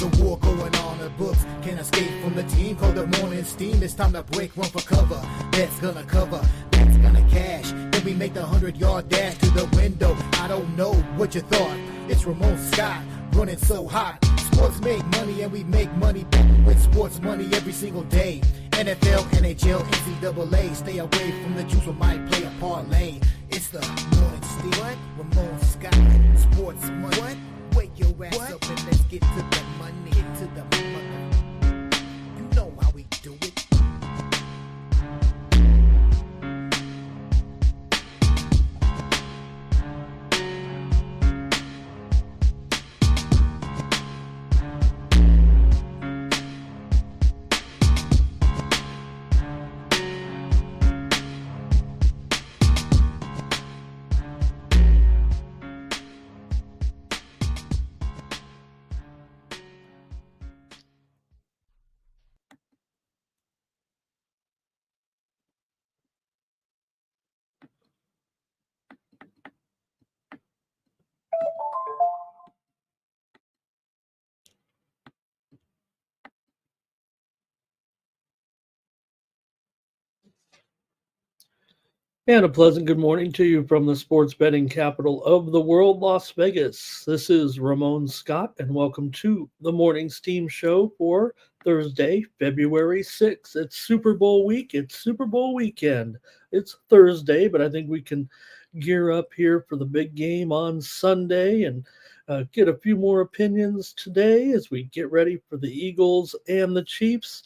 a war going on. The books can't escape from the team. Call the morning steam. It's time to break, run for cover. That's gonna cover, that's gonna cash. Then we make the 100-yard dash to the window. I don't know what you thought. It's Ramon Scott running so hot. Sports make money and we make money back with sports money every single day. NFL, NHL, NCAA. Stay away from the juice, we might play a parlay. It's the morning steam. What? Ramon Scott, sports money. What? Wake your ass up and let's get to the money. Get to the money. You know how we do it. And a pleasant good morning to you from the sports betting capital of the world, Las Vegas. This is Ramon Scott, and welcome to the Morning Steam Show for Thursday, February 6th. It's Super Bowl week. It's Super Bowl weekend. It's Thursday, but I think we can gear up here for the big game on Sunday and get a few more opinions today as we get ready for the Eagles and the Chiefs.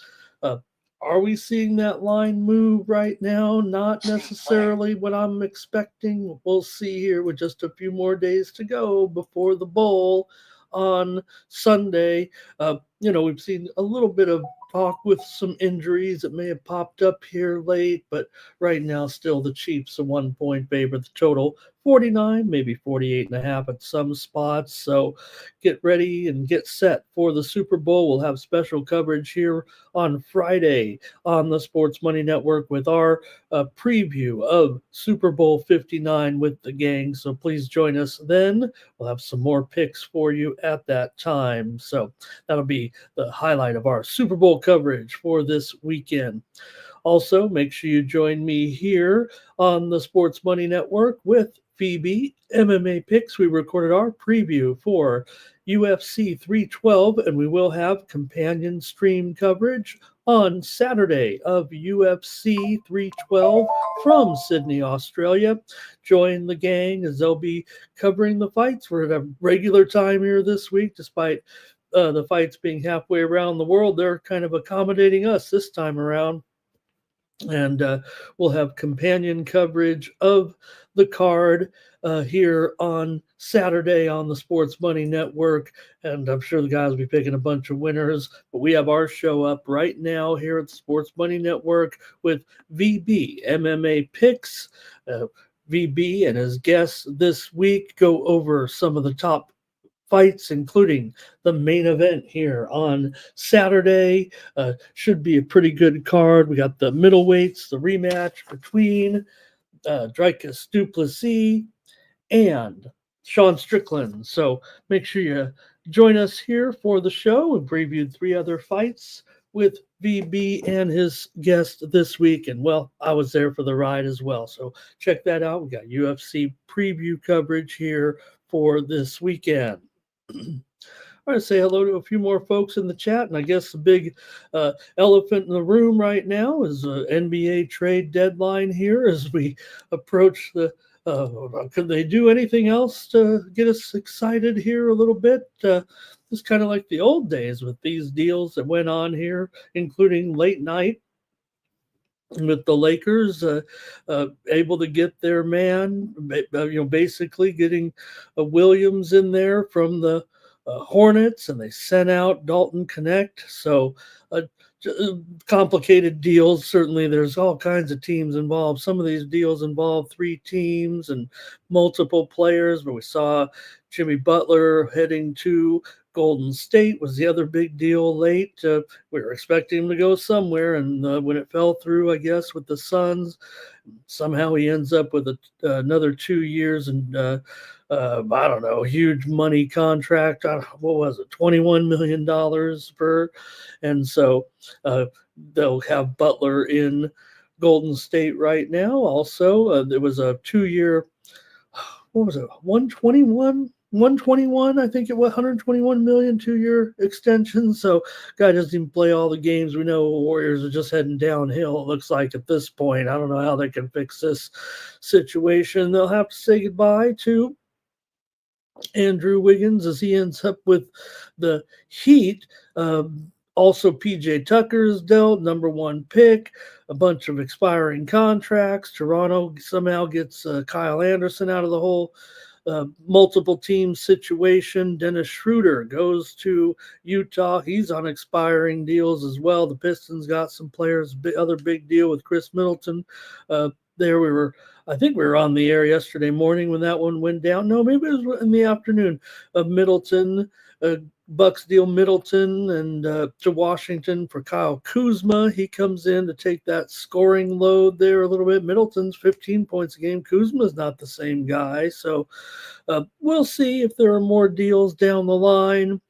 Are we seeing that line move right now? Not necessarily what I'm expecting. We'll see here with just a few more days to go before the bowl on Sunday. We've seen a little bit of talk with some injuries that may have popped up here late, but right now still the Chiefs a 1-point favorite. The total 49, maybe 48.5 at some spots. So get ready and get set for the Super Bowl. We'll have special coverage here on Friday on the Sports Money Network with our preview of Super Bowl 59 with the gang. So please join us then. We'll have some more picks for you at that time. So that'll be the highlight of our Super Bowl coverage for this weekend. Also, make sure you join me here on the Sports Money Network with Phoebe MMA Picks. We recorded our preview for UFC 312, and we will have companion stream coverage on Saturday of UFC 312 from Sydney, Australia. Join the gang as they'll be covering the fights. We're at a regular time here this week, despite the fights being halfway around the world. They're kind of accommodating us this time around. And we'll have companion coverage of the card here on Saturday on the Sports Money Network. And I'm sure the guys will be picking a bunch of winners. But we have our show up right now here at the Sports Money Network with VB MMA Picks. VB and his guests this week go over some of the top fights, including the main event here on Saturday. Should be a pretty good card. We got the middleweights, the rematch between Dricus du Plessis and Sean Strickland. So make sure you join us here for the show. We previewed 3 other fights with VB and his guest this week. And, well, I was there for the ride as well. So check that out. We got UFC preview coverage here for this weekend. I want to say hello to a few more folks in the chat, and I guess the big elephant in the room right now is NBA trade deadline here as we approach the could they do anything else to get us excited here a little bit? It's kind of like the old days with these deals that went on here, including late night with the Lakers able to get their man, basically getting Williams in there from the Hornets, and they sent out Dalton Connect. So complicated deals. Certainly there's all kinds of teams involved. Some of these deals involve 3 teams and multiple players, but we saw Jimmy Butler heading to Golden State was the other big deal late. We were expecting him to go somewhere, and when it fell through, I guess, with the Suns, somehow he ends up with another 2 years and I don't know, huge money contract. What was it, $21 million per? And so they'll have Butler in Golden State right now. Also, there was a 2 year, what was it, 121, I think it was 121 million 2 year extension. So guy doesn't even play all the games. We know Warriors are just heading downhill, it looks like, at this point. I don't know how they can fix this situation. They'll have to say goodbye to Andrew Wiggins as he ends up with the Heat. Also, PJ Tucker's dealt, number one pick, a bunch of expiring contracts. Toronto somehow gets Kyle Anderson out of the whole multiple team situation. Dennis Schroeder goes to Utah. He's on expiring deals as well. The Pistons got some players. Other big deal with Chris Middleton. There we were. I think we were on the air yesterday morning when that one went down. No, maybe it was in the afternoon. Of Middleton, Bucks deal Middleton and to Washington for Kyle Kuzma. He comes in to take that scoring load there a little bit. Middleton's 15 points a game. Kuzma's not the same guy. So we'll see if there are more deals down the line.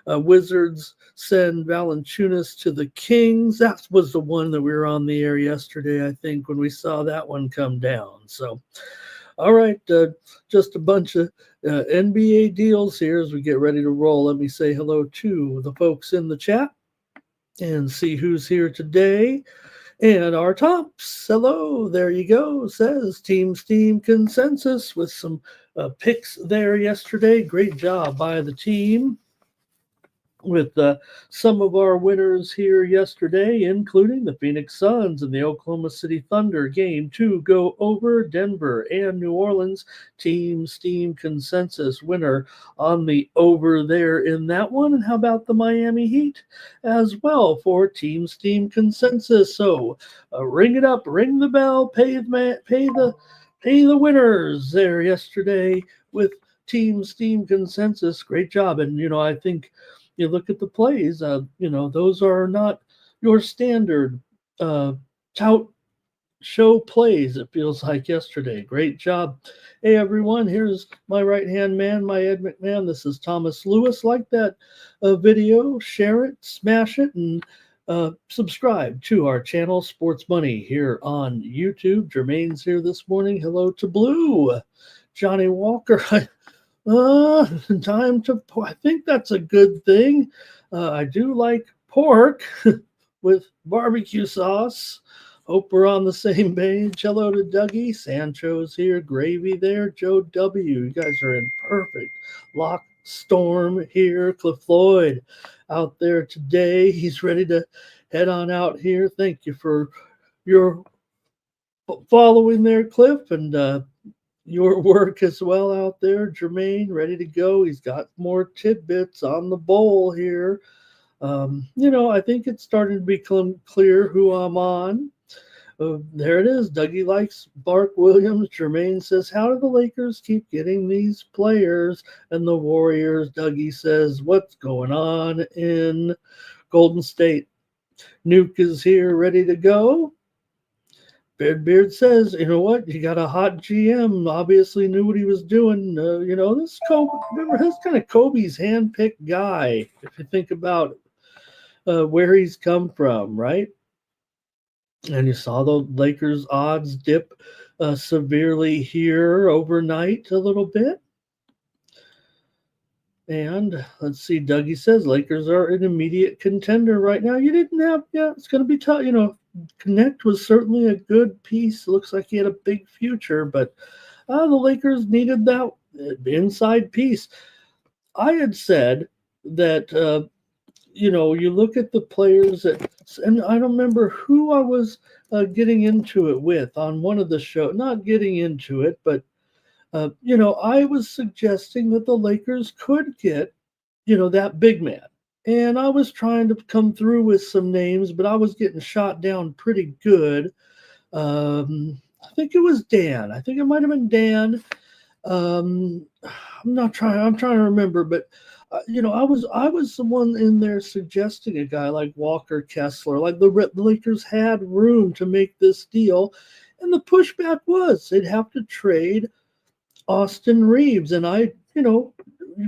Wizards send Valanciunas to the Kings. That was the one that we were on the air yesterday, I think, when we saw that one come down. So, all right, just a bunch of NBA deals here as we get ready to roll. Let me say hello to the folks in the chat and see who's here today. And our tops, hello, there you go, says Team Steam Consensus with some picks there yesterday. Great job by the team with some of our winners here yesterday, including the Phoenix Suns and the Oklahoma City Thunder. Game 2 go over Denver and New Orleans. Team Steam Consensus winner on the over there in that one. And how about the Miami Heat as well for Team Steam Consensus? So ring it up, ring the bell, pay the winners there yesterday with Team Steam Consensus. Great job. And I think you look at the plays, those are not your standard tout show plays, it feels like yesterday. Great job. Hey, everyone, here's my right-hand man, my Ed McMahon. This is Thomas Lewis. Like that video, share it, smash it, and subscribe to our channel, Sports Money, here on YouTube. Jermaine's here this morning. Hello to Blue. Johnny Walker, time to, I think that's a good thing. I do like pork with barbecue sauce. Hope we're on the same page. Hello to Dougie. Sancho's here. Gravy there. Joe W. You guys are in perfect lock storm here. Cliff Floyd out there today. He's ready to head on out here. Thank you for your following there, Cliff, and your work as well out there. Jermaine, ready to go. He's got more tidbits on the bowl here. I think it's starting to become clear who I'm on. There it is. Dougie likes Bark Williams. Jermaine says, how do the Lakers keep getting these players? And the Warriors, Dougie says, what's going on in Golden State? Nuke is here, ready to go. Beard says, you know what? You got a hot GM. Obviously knew what he was doing. This Kobe. Remember, that's kind of Kobe's handpicked guy. If you think about where he's come from, right? And you saw the Lakers odds dip severely here overnight a little bit. And let's see, Dougie says Lakers are an immediate contender right now. You didn't have, it's going to be tough. Connect was certainly a good piece. Looks like he had a big future, but the Lakers needed that inside piece. I had said that, you look at the players and I don't remember who I was getting into it with on one of the shows, not getting into it, but I was suggesting that the Lakers could get, that big man. And I was trying to come through with some names, but I was getting shot down pretty good. I think it was Dan. I think it might have been Dan. I'm trying to remember, but I was the one in there suggesting a guy like Walker Kessler. Like the Lakers had room to make this deal, and the pushback was they'd have to trade Austin Reeves. And you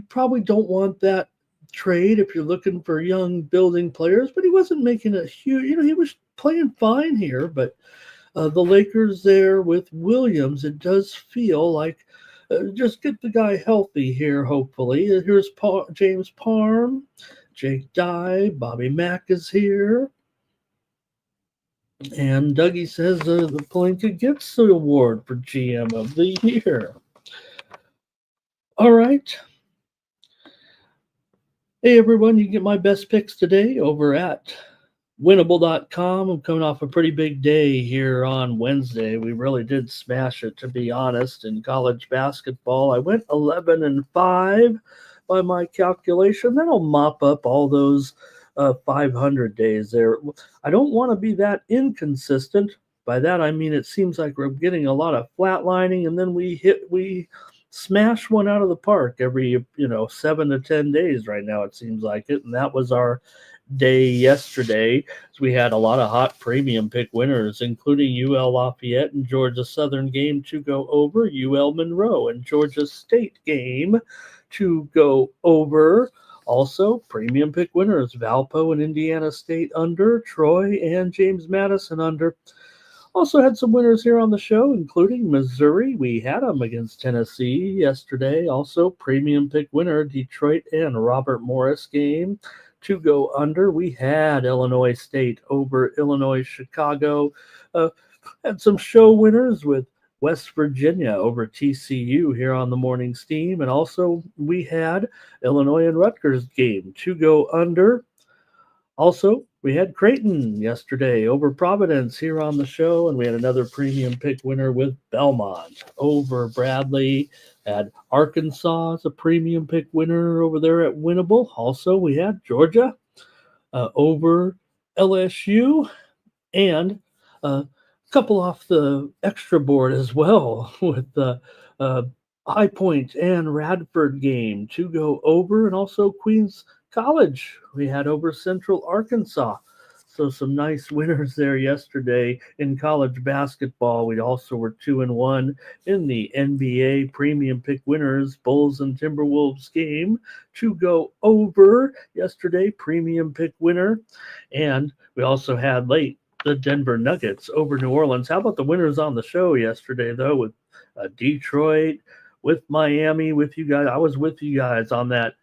probably don't want that trade if you're looking for young building players, but he wasn't making a huge, he was playing fine here. But the Lakers there with Williams, it does feel like just get the guy healthy here, hopefully. Here's James Parham, Jake Dye, Bobby Mack is here. And Dougie says the Palenka gets the award for GM of the Year. All right. Hey, everyone, you get my best picks today over at winnable.com. I'm coming off a pretty big day here on Wednesday. We really did smash it, to be honest, in college basketball. I went 11-5 by my calculation. That'll mop up all those 500 days there. I don't want to be that inconsistent. By that, I mean it seems like we're getting a lot of flatlining, and then we smash one out of the park every 7 to 10 days right now, it seems like it. And that was our day yesterday. So we had a lot of hot premium pick winners, including UL Lafayette and Georgia Southern game to go over, UL Monroe and Georgia State game to go over. Also, premium pick winners, Valpo and Indiana State under, Troy and James Madison under. Also had some winners here on the show, including Missouri. We had them against Tennessee yesterday. Also, premium pick winner, Detroit and Robert Morris game to go under. We had Illinois State over Illinois Chicago. Had some show winners with West Virginia over TCU here on the morning steam. And also we had Illinois and Rutgers game to go under. Also, we had Creighton yesterday over Providence here on the show, and we had another premium pick winner with Belmont over Bradley. Had Arkansas as a premium pick winner over there at Winnable. Also, we had Georgia over LSU, and a couple off the extra board as well with the High Point and Radford game to go over, and also Queens College we had over Central Arkansas. So some nice winners there yesterday in college basketball. We also were 2-1 in the NBA premium pick winners, Bulls and Timberwolves game to go over yesterday, premium pick winner. And we also had late the Denver Nuggets over New Orleans. How about the winners on the show yesterday, though, with Detroit, with Miami, with you guys? I was with you guys on that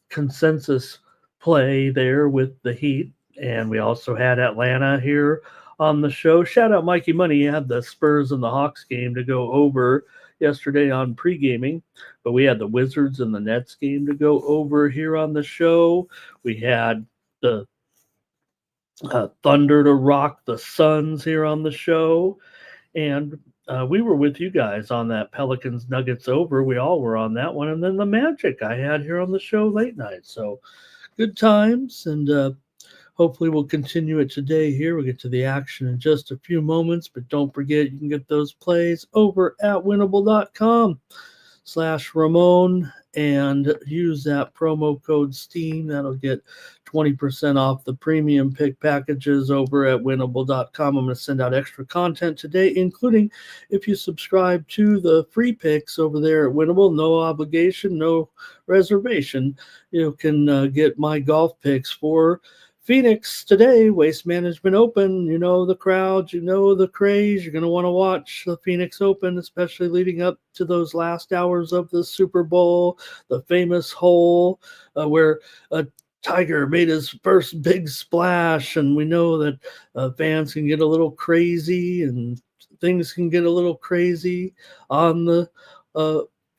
consensus play there with the Heat. And we also had Atlanta here on the show. Shout out Mikey Money. He had the Spurs and the Hawks game to go over yesterday on pre-gaming. But we had the Wizards and the Nets game to go over here on the show. We had the Thunder to rock the Suns here on the show. And we were with you guys on that Pelicans Nuggets over. We all were on that one. And then the Magic I had here on the show late night. So good times. And hopefully we'll continue it today here. We'll get to the action in just a few moments. But don't forget, you can get those plays over at winnable.com/Ramon and use that promo code STEAM. That'll get 20% off the premium pick packages over at winnable.com. I'm going to send out extra content today, including if you subscribe to the free picks over there at Winnable, no obligation, no reservation. You can get my golf picks for Phoenix today, Waste Management Open. You know the crowds, you know the craze. You're going to want to watch the Phoenix Open, especially leading up to those last hours of the Super Bowl, the famous hole where Tiger made his first big splash. And we know that fans can get a little crazy and things can get a little crazy on the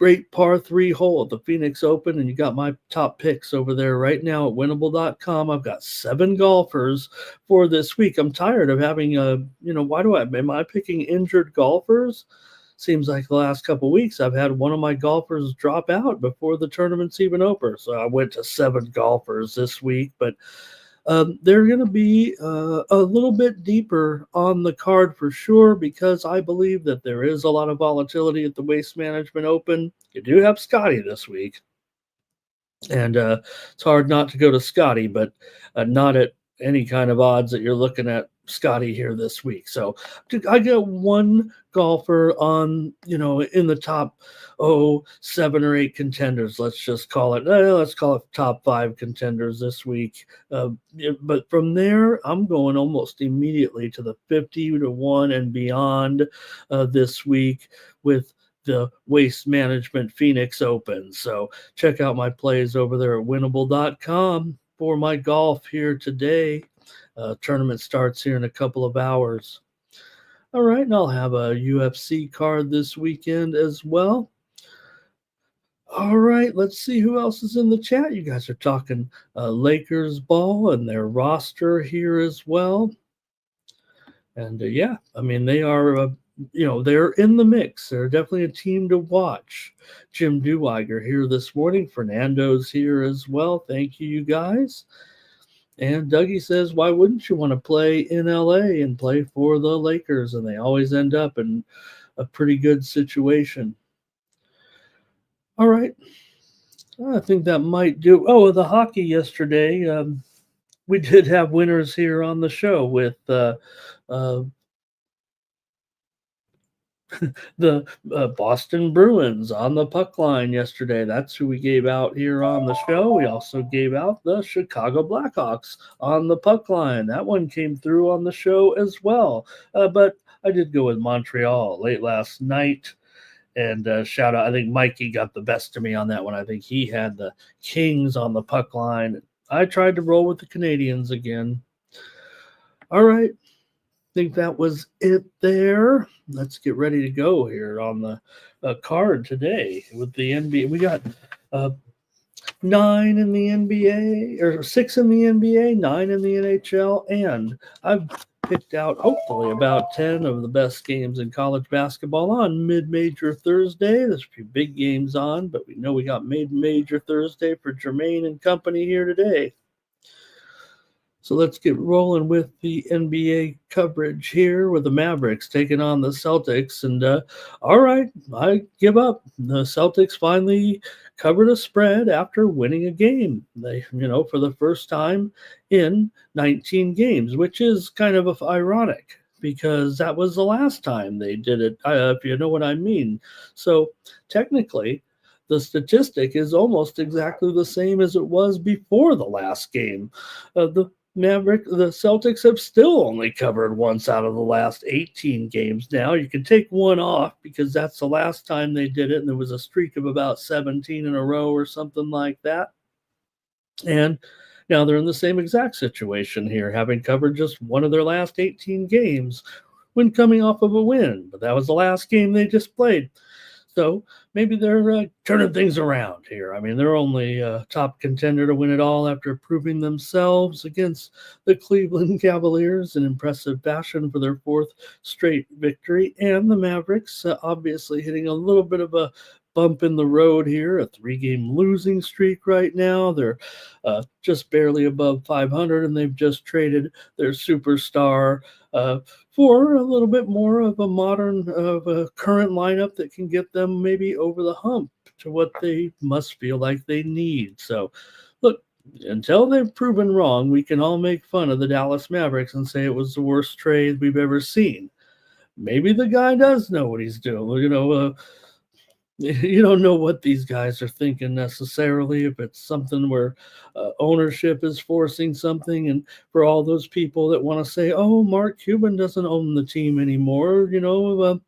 great par 3 hole at the Phoenix Open. And you got my top picks over there right now at winnable.com. I've got 7 golfers for this week. I'm tired of having am I picking injured golfers? Seems like the last couple of weeks I've had one of my golfers drop out before the tournament's even over. So I went to 7 golfers this week, but they're going to be a little bit deeper on the card for sure, because I believe that there is a lot of volatility at the Waste Management Open. You do have Scotty this week, and it's hard not to go to Scotty, but not at any kind of odds that you're looking at Scotty here this week. So I got one golfer on, in the top, 7 or 8 contenders. Let's just call it, let's call it top 5 contenders this week. But from there, I'm going almost immediately to the 50 to 1 and beyond this week with the Waste Management Phoenix Open. So check out my plays over there at winnable.com for my golf here today. Tournament starts here in a couple of hours. All right, and I'll have a UFC card this weekend as well. All right, let's see who else is in the chat. You guys are talking Lakers ball and their roster here as well. And yeah, I mean, they are, they're in the mix. They're definitely a team to watch. Jim Deweiger here this morning. Fernando's here as well. Thank you guys. And Dougie says, why wouldn't you want to play in LA and play for the Lakers? And they always end up in a pretty good situation. All right. I think that might do. Oh, the hockey yesterday. We did have winners here on the show with the Boston Bruins on the puck line yesterday. That's who we gave out here on the show. We also gave out the Chicago Blackhawks on the puck line. That one came through on the show as well. But I did go with Montreal late last night. And shout out, I think Mikey got the best of me on that one. I think he had the Kings on the puck line. I tried to roll with the Canadians again. All right. Think that was it there. Let's get ready to go here on the card today with the NBA. We got 9 in the NBA, or 6 in the NBA, 9 in the NHL, and I've picked out hopefully about 10 of the best games in college basketball on mid-major Thursday. There's a few big games on, but we know we got mid-major Thursday for Jermaine and company here today. So let's get rolling with the NBA coverage here with the Mavericks taking on the Celtics. And all right, I give up. The Celtics finally covered a spread after winning a game. They, for the first time in 19 games, which is kind of ironic because that was the last time they did it, if you know what I mean. So technically, the statistic is almost exactly the same as it was before the last game. The Celtics have still only covered once out of the last 18 games now. You can take one off because that's the last time they did it, and there was a streak of about 17 in a row or something like that. And now they're in the same exact situation here, having covered just one of their last 18 games when coming off of a win. But that was the last game they just played. So maybe they're turning things around here. I mean, they're only a top contender to win it all after proving themselves against the Cleveland Cavaliers in impressive fashion for their 4th straight victory. And the Mavericks obviously hitting a little bit of a bump in the road here, a 3-game losing streak right now. They're just barely above 500, and they've just traded their superstar for a little bit more of a modern, of a current lineup that can get them maybe over the hump to what they must feel like they need. So, look, until they've proven wrong, we can all make fun of the Dallas Mavericks and say it was the worst trade we've ever seen. Maybe the guy does know what he's doing. You don't know what these guys are thinking necessarily, if it's something where ownership is forcing something. And for all those people that want to say, oh, Mark Cuban doesn't own the team anymore, the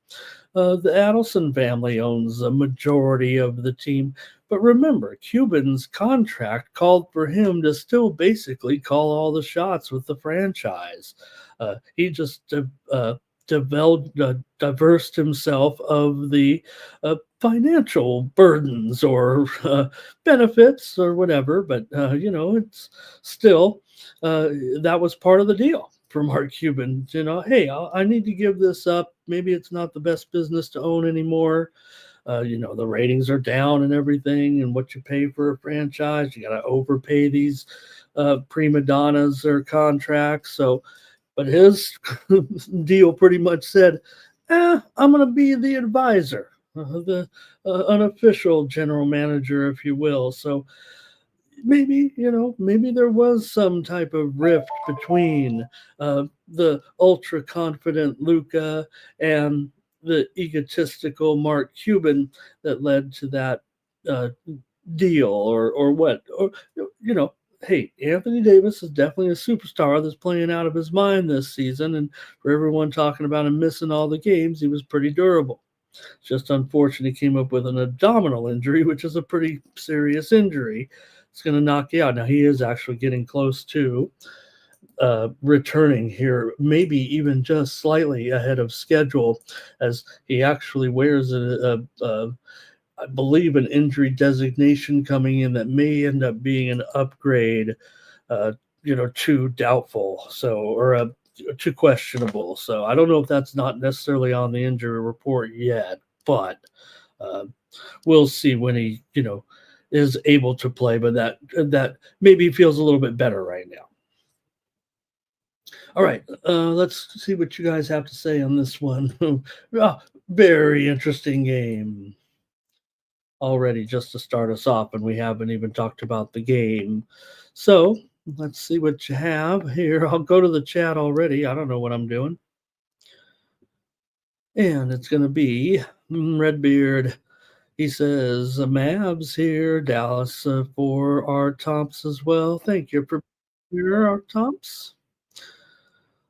Adelson family owns a majority of the team. But remember, Cuban's contract called for him to still basically call all the shots with the franchise. He just diversed himself of the financial burdens or benefits or whatever, but it's still that was part of the deal for Mark Cuban. Hey, I need to give this up. Maybe it's not the best business to own anymore. The ratings are down and everything, and what you pay for a franchise, you got to overpay these prima donnas or contracts. But his deal pretty much said, I'm going to be the advisor, the unofficial general manager, if you will. So maybe, maybe there was some type of rift between the ultra confident Luca and the egotistical Mark Cuban that led to that uh, deal, or what, or you know. Hey, Anthony Davis is definitely a superstar that's playing out of his mind this season, and for everyone talking about him missing all the games, he was pretty durable. It's just unfortunate he came up with an abdominal injury, which is a pretty serious injury. It's going to knock you out. Now, he is actually getting close to returning here, maybe even just slightly ahead of schedule, as he actually wears I believe, an injury designation coming in that may end up being an upgrade, uh, to doubtful, so, or to questionable. So I don't know if that's not necessarily on the injury report yet, but uh, we'll see when he, is able to play. But that maybe feels a little bit better right now. All right, let's see what you guys have to say on this one. Oh, very interesting game already, just to start us off, and we haven't even talked about the game. So let's see what you have here. I'll go to the chat already. I don't know what I'm doing. And it's going to be Redbeard. He says, Mavs here, Dallas for our Tomps as well. Thank you for here, our Tomps.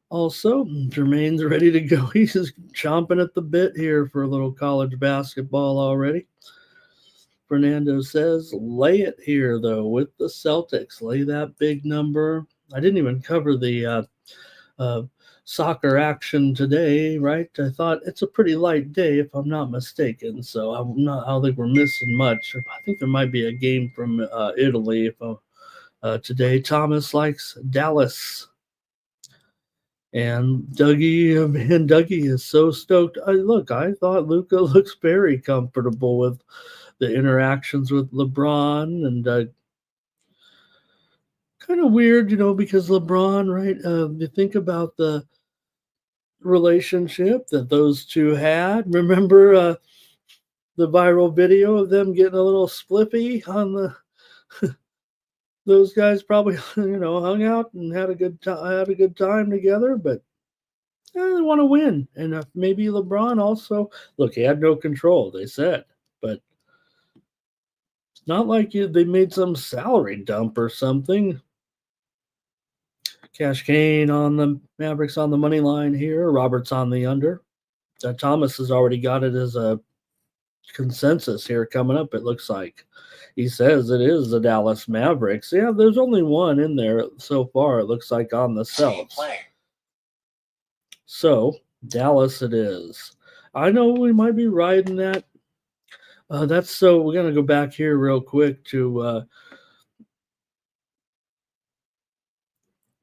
Also, Jermaine's ready to go. He's just chomping at the bit here for a little college basketball already. Fernando says, lay it here, though, with the Celtics. Lay that big number. I didn't even cover the uh, soccer action today, right? I thought it's a pretty light day, if I'm not mistaken. So I don't think we're missing much. I think there might be a game from Italy today. Thomas likes Dallas. And Dougie is so stoked. I thought Luca looks very comfortable with the interactions with LeBron, and kind of weird, because LeBron, right? You think about the relationship that those two had. Remember the viral video of them getting a little spliffy on the. Those guys probably, hung out and had a good time together, but they want to win. And maybe LeBron also, look, he had no control, they said, but it's not like they made some salary dump or something. Cash Kane on the Mavericks on the money line here. Roberts on the under. Thomas has already got it as a consensus here coming up, it looks like. He says it is the Dallas Mavericks. Yeah, there's only one in there so far, it looks like, on the Celtics. So, Dallas it is. I know we might be riding that. So we're going to go back here real quick to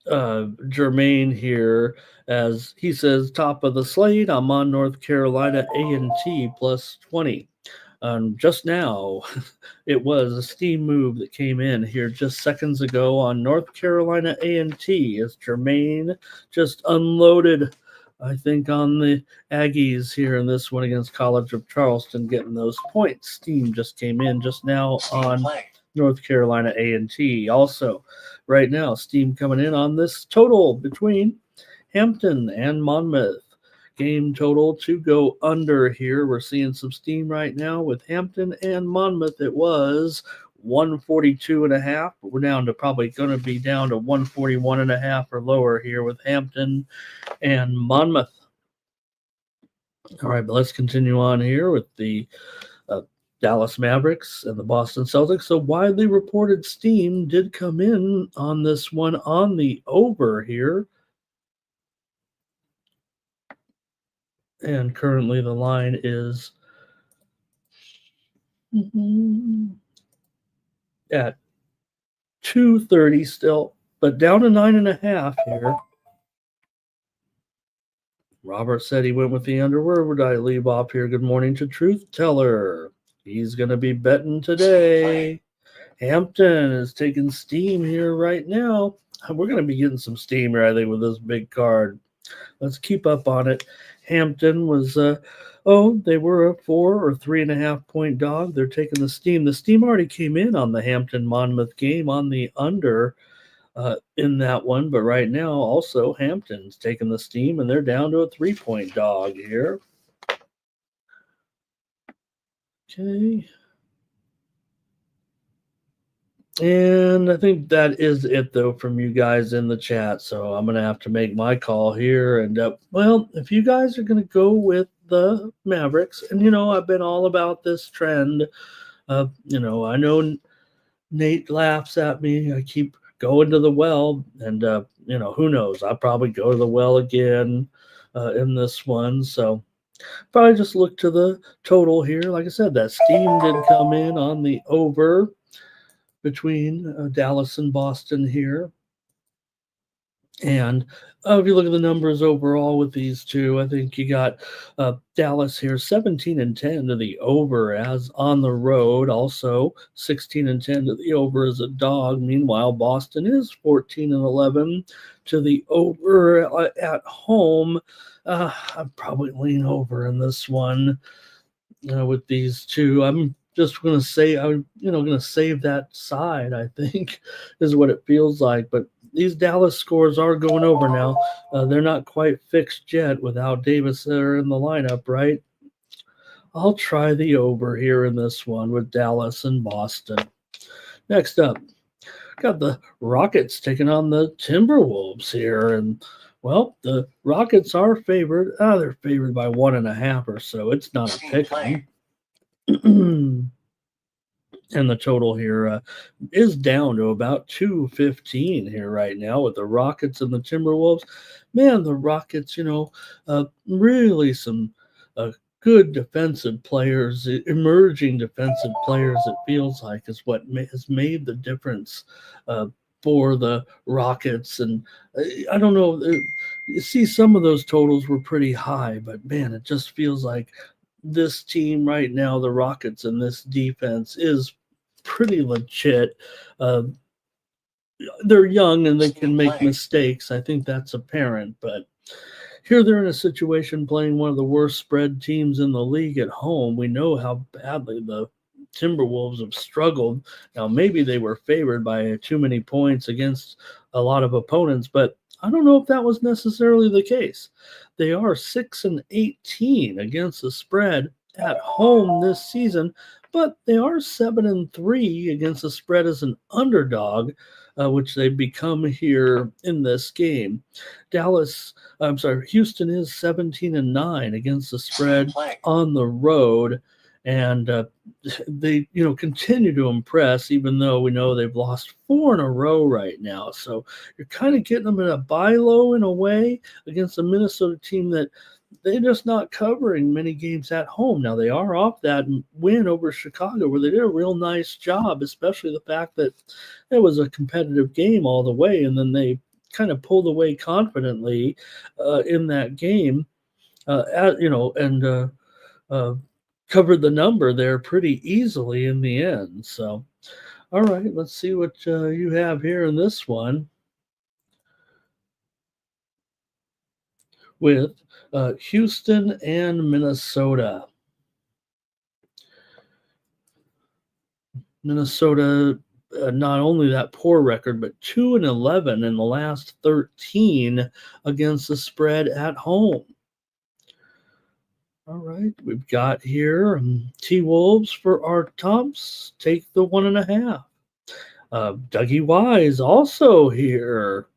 Jermaine here, as he says, top of the slate. I'm on North Carolina A&T plus 20. Just now, it was a steam move that came in here just seconds ago on North Carolina A&T, as Jermaine just unloaded, I think, on the Aggies here in this one against College of Charleston, getting those points. Steam just came in just now on North Carolina A&T. Also, right now, steam coming in on this total between Hampton and Monmouth. Game total to go under here. We're seeing some steam right now with Hampton and Monmouth. It was 142.5, but we're down to probably going to be down to 141.5 or lower here with Hampton and Monmouth. All right, but let's continue on here with the Dallas Mavericks and the Boston Celtics. So widely reported steam did come in on this one on the over here. And currently the line is at 230 still, but down to 9.5 here. Robert said he went with the under. Where would I leave off here? Good morning to Truth Teller. He's going to be betting today. Hampton is taking steam here right now. We're going to be getting some steam here, I think, with this big card. Let's keep up on it. Hampton was, they were a 4 or 3.5 point dog. They're taking the Steam. The Steam already came in on the Hampton Monmouth game on the under in that one, but right now also Hampton's taking the Steam and they're down to a 3 point dog here. Okay. And I think that is it, though, from you guys in the chat. So I'm going to have to make my call here. And, well, if you guys are going to go with the Mavericks, and, I've been all about this trend. I know Nate laughs at me. I keep going to the well. And, who knows? I'll probably go to the well again in this one. So probably just look to the total here. Like I said, that Steam did come in on the over between Dallas and Boston here. And if you look at the numbers overall with these two, I think you got Dallas here 17-10 to the over as on the road. Also 16-10 to the over as a dog. Meanwhile, Boston is 14-11 to the over at home. I'd probably lean over in this one with these two. I'm just going to say I'm going to save that side, I think is what it feels like. But these Dallas scores are going over now. They're not quite fixed yet without Davis there in the lineup, right? I'll try the over here in this one with Dallas and Boston. Next up, got the Rockets taking on the Timberwolves here. And, well, the Rockets are favored. They're favored by 1.5 or so. It's not a pick 'em. And the total here is down to about 215 here right now with the Rockets and the Timberwolves. Man, the Rockets, really some good defensive players, emerging defensive players, it feels like, is what has made the difference for the Rockets. And I don't know, you see some of those totals were pretty high, but man, it just feels like this team right now, the Rockets and this defense is pretty legit. They're young and they can make mistakes. I think that's apparent, but here they're in a situation playing one of the worst spread teams in the league at home. We know how badly the Timberwolves have struggled. Now, maybe they were favored by too many points against a lot of opponents, but I don't know if that was necessarily the case. They are 6-18 against the spread at home this season, but they are 7-3 against the spread as an underdog, which they've become here in this game. Houston is 17-9 against the spread on the road. And they, continue to impress, even though we know they've lost 4 in a row right now. So you're kind of getting them in a buy low in a way against a Minnesota team that they're just not covering many games at home. Now, they are off that win over Chicago where they did a real nice job, especially the fact that it was a competitive game all the way, and then they kind of pulled away confidently in that game, covered the number there pretty easily in the end. So, all right, let's see what you have here in this one with Houston and Minnesota. Minnesota, not only that poor record, but 2-11 in the last 13 against the spread at home. All right, we've got here T-Wolves for our tops. Take the 1.5. Dougie Wise also here.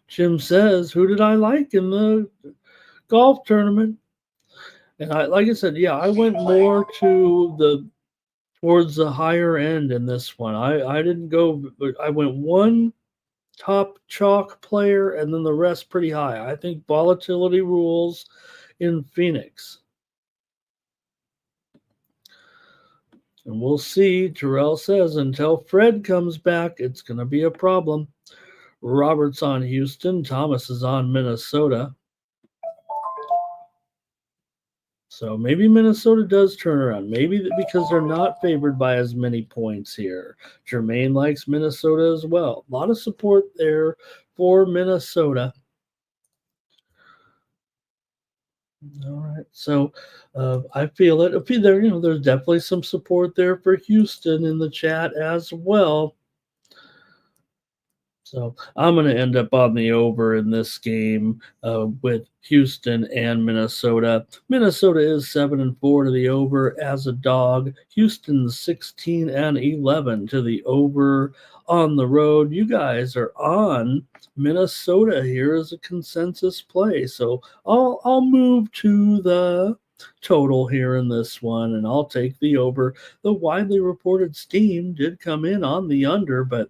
Jim says, who did I like in the golf tournament? And like I said, I went more towards the higher end in this one. I didn't go, but I went one top chalk player and then the rest pretty high. I think volatility rules in Phoenix. And we'll see. Terrell says until Fred comes back, it's going to be a problem. Robert's on Houston. Thomas is on Minnesota. So maybe Minnesota does turn around. Maybe because they're not favored by as many points here. Jermaine likes Minnesota as well. A lot of support there for Minnesota. All right. So I feel it. There, there's definitely some support there for Houston in the chat as well. So I'm going to end up on the over in this game with Houston and Minnesota. Minnesota is 7-4 to the over as a dog. Houston's 16-11 to the over on the road. You guys are on Minnesota here as a consensus play. So I'll move to the total here in this one, and I'll take the over. The widely reported steam did come in on the under, but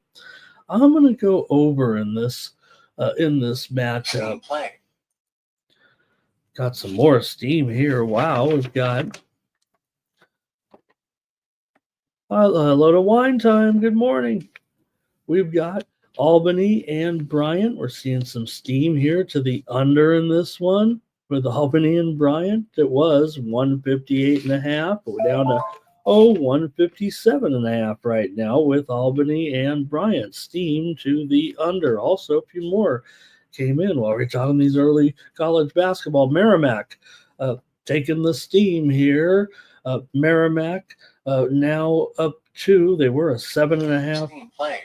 I'm going to go over in this matchup. Got some more steam here. Wow, we've got a load of wine time. Good morning. We've got Albany and Bryant. We're seeing some steam here to the under in this one with Albany and Bryant. It was 158.5. We're down to 157.5 right now with Albany and Bryant. Steam to the under. Also, a few more came in while we're talking these early college basketball. Merrimack taking the steam here. Merrimack now up to, they were a 7.5.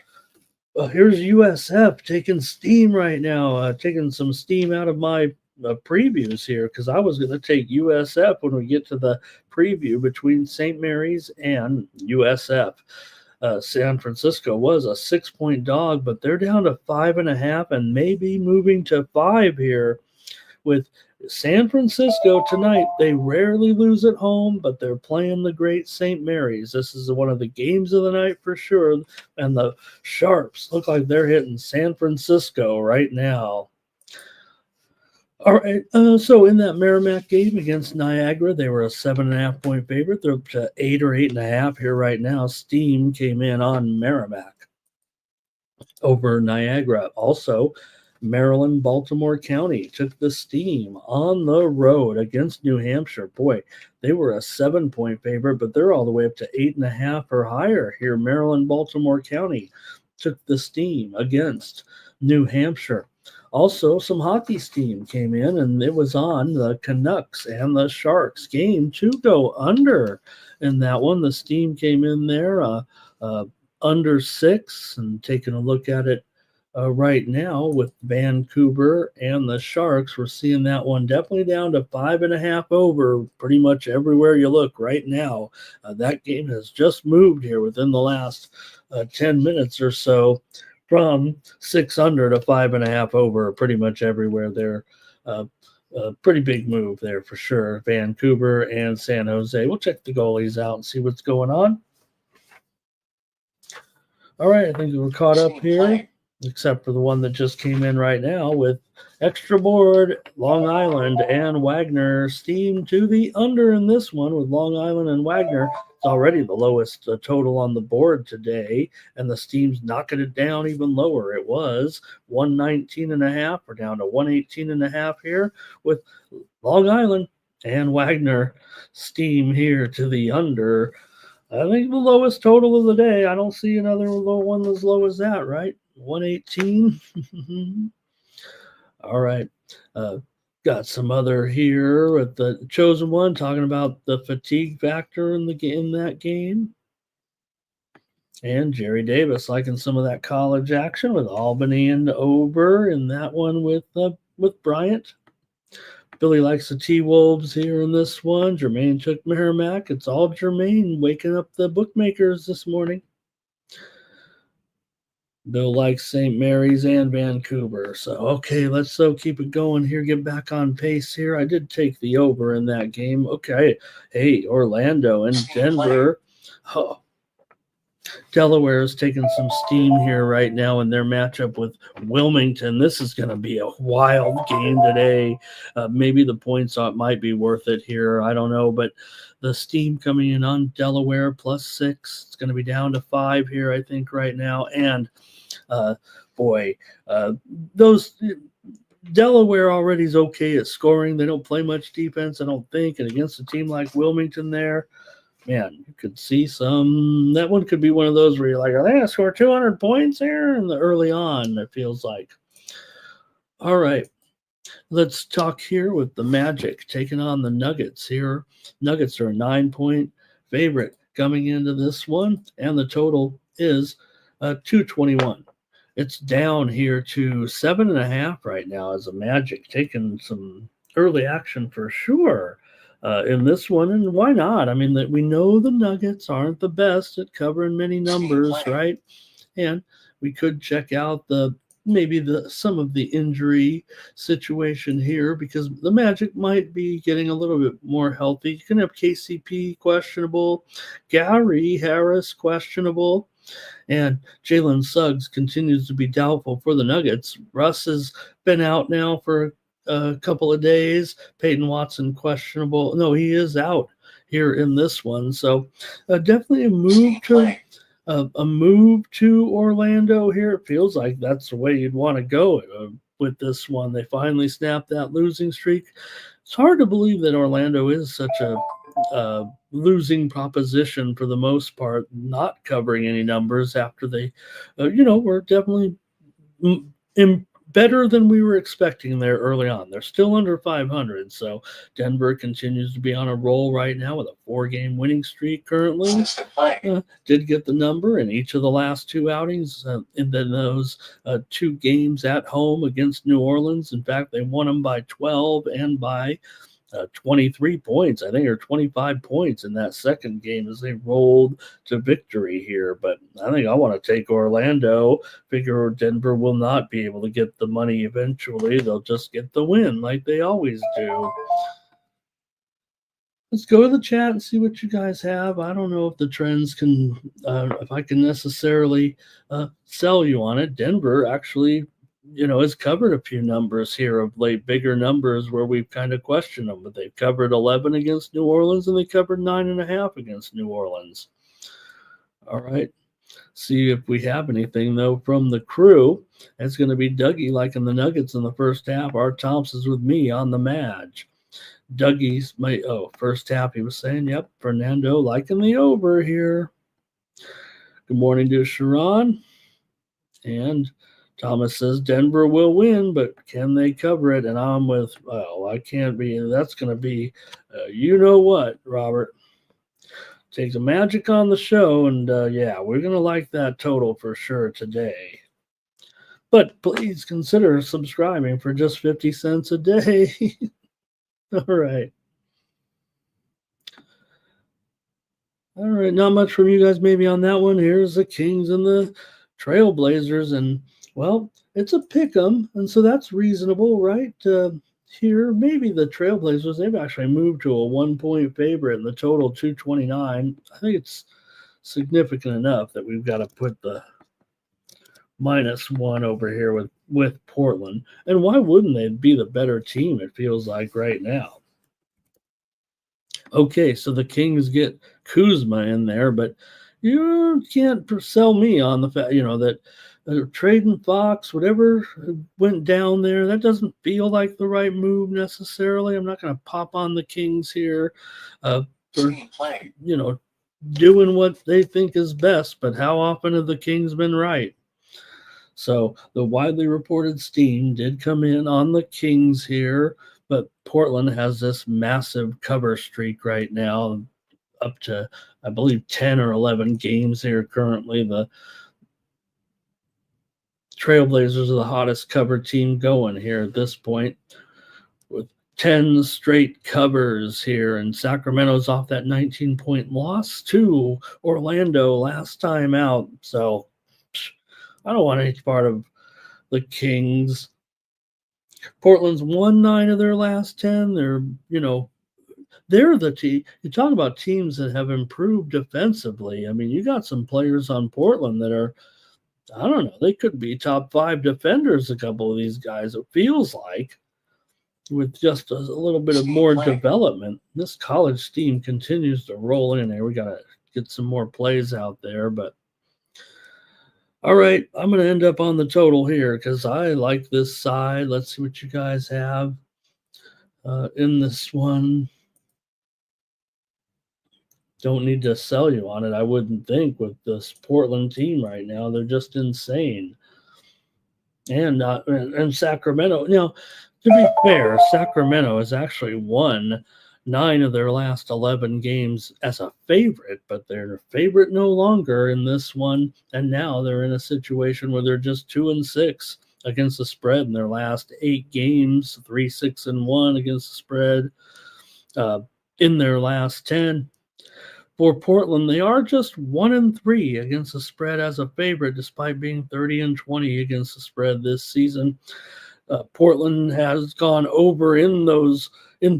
Here's USF taking steam right now, taking some steam out of my previews here because I was going to take USF when we get to the preview between St. Mary's and USF. San Francisco was a 6-point dog, but they're down to 5.5 and maybe moving to 5 here with San Francisco tonight. They rarely lose at home, but they're playing the great St. Mary's. This is one of the games of the night for sure. And the Sharps look like they're hitting San Francisco right now. All right, so in that Merrimack game against Niagara, they were a 7.5-point favorite. They're up to 8 or 8.5 here right now. Steam came in on Merrimack over Niagara. Also, Maryland, Baltimore County took the steam on the road against New Hampshire. Boy, they were a 7-point favorite, but they're all the way up to 8.5 or higher here. Maryland, Baltimore County took the steam against New Hampshire. Also, some hockey steam came in, and it was on the Canucks and the Sharks game to go under in that one. The steam came in there under 6, and taking a look at it right now with Vancouver and the Sharks, we're seeing that one definitely down to 5.5 over pretty much everywhere you look right now. That game has just moved here within the last 10 minutes or so from 6 under to 5.5 over pretty much everywhere there. Pretty big move there for sure. Vancouver and San Jose. We'll check the goalies out and see what's going on. All right, I think we're caught up here, except for the one that just came in right now with extra board, Long Island and Wagner. Steam to the under in this one with Long Island and Wagner. It's already the lowest total on the board today, and the Steam's knocking it down even lower. It was 119.5. We're down to 118.5 here with Long Island and Wagner. Steam here to the under. I think the lowest total of the day. I don't see another low one as low as that, right? 118. All right. Got some other here with the chosen one talking about the fatigue factor in that game. And Jerry Davis liking some of that college action with Albany and over in that one with Bryant. Billy likes the T-Wolves here in this one. Jermaine took Merrimack. It's all Jermaine waking up the bookmakers this morning. Bill likes St. Mary's and Vancouver. So, okay, let's keep it going here. Get back on pace here. I did take the over in that game. Okay. Hey, Orlando and Denver. Oh, Delaware is taking some steam here right now in their matchup with Wilmington. This is going to be a wild game today. Maybe the points might be worth it here. I don't know, but the steam coming in on Delaware +6. It's going to be down to 5 here, I think, right now. And those Delaware already is okay at scoring. They don't play much defense, I don't think. And against a team like Wilmington there, man, you could see that one could be one of those where you're like, are they going to score 200 points here? And early on, it feels like. All right. Let's talk here with the Magic taking on the Nuggets here. Nuggets are a 9-point favorite coming into this one, and the total is 221. It's down here to 7.5 right now as a Magic taking some early action for sure in this one. And why not? I mean, that we know the Nuggets aren't the best at covering many numbers, right? And we could check out the maybe the some of the injury situation here because the Magic might be getting a little bit more healthy. You can have KCP questionable, Gary Harris questionable, and Jalen Suggs continues to be doubtful for the Nuggets. Russ has been out now for a couple of days. Peyton Watson questionable. No, he is out here in this one. So definitely a move to Orlando here. It feels like that's the way you'd want to go with this one. They finally snapped that losing streak. It's hard to believe that Orlando is such a losing proposition for the most part, not covering any numbers after they, were definitely better than we were expecting there early on. They're still under 500, so Denver continues to be on a roll right now with a 4-game winning streak currently. Did get the number in each of the last 2 outings, and then those 2 games at home against New Orleans. In fact, they won them by 12 and by 23 points, I think, or 25 points in that second game as they rolled to victory here. But I think I want to take Orlando. Figure Denver will not be able to get the money eventually. They'll just get the win like they always do. Let's go to the chat and see what you guys have. I don't know if the trends can, if I can necessarily sell you on it. Denver actually has covered a few numbers here of late, bigger numbers where we've kind of questioned them, but they've covered 11 against New Orleans and they covered 9.5 against New Orleans. All right. See if we have anything, though, from the crew. It's going to be Dougie liking the Nuggets in the first half. Art Thompson's with me on the Madge. Dougie's first half, he was saying, yep, Fernando liking the over here. Good morning to Sharon. And Thomas says Denver will win, but can they cover it? And I'm with, I can't be. That's going to be, you know what, Robert. Take the Magic on the show, and we're going to like that total for sure today. But please consider subscribing for just 50 cents a day. All right. All right, not much from you guys maybe on that one. Here's the Kings and the Trailblazers, and well, it's a pick 'em, and so that's reasonable, right? Here, maybe the Trailblazers, they've actually moved to a 1-point favorite in the total 229. I think it's significant enough that we've got to put the -1 over here with Portland. And why wouldn't they be the better team, it feels like right now? Okay, so the Kings get Kuzma in there, but you can't sell me on the fact, that trading Fox, whatever went down there, that doesn't feel like the right move necessarily. I'm not going to pop on the Kings here for, doing what they think is best, but how often have the Kings been right? So the widely reported steam did come in on the Kings here, but Portland has this massive cover streak right now, up to, I believe, 10 or 11 games here currently. The Trailblazers are the hottest cover team going here at this point with 10 straight covers here, and Sacramento's off that 19-point loss to Orlando last time out. So I don't want any part of the Kings. Portland's won 9 of their last 10. They're the team. You talk about teams that have improved defensively. I mean, you got some players on Portland that are, I don't know, they could be top 5 defenders, a couple of these guys, it feels like, with just a little bit of more development. This college team continues to roll in there. We got to get some more plays out there, but all right, I'm going to end up on the total here because I like this side. Let's see what you guys have in this one. Don't need to sell you on it, I wouldn't think, with this Portland team right now. They're just insane. And Sacramento, To be fair, Sacramento has actually won 9 of their last 11 games as a favorite, but they're a favorite no longer in this one. And now they're in a situation where they're just 2-6 against the spread in their last 8 games, 3-6-1 against the spread uh, in their last 10. For Portland, they are just 1-3 against the spread as a favorite, despite being 30-20 against the spread this season. Portland has gone over in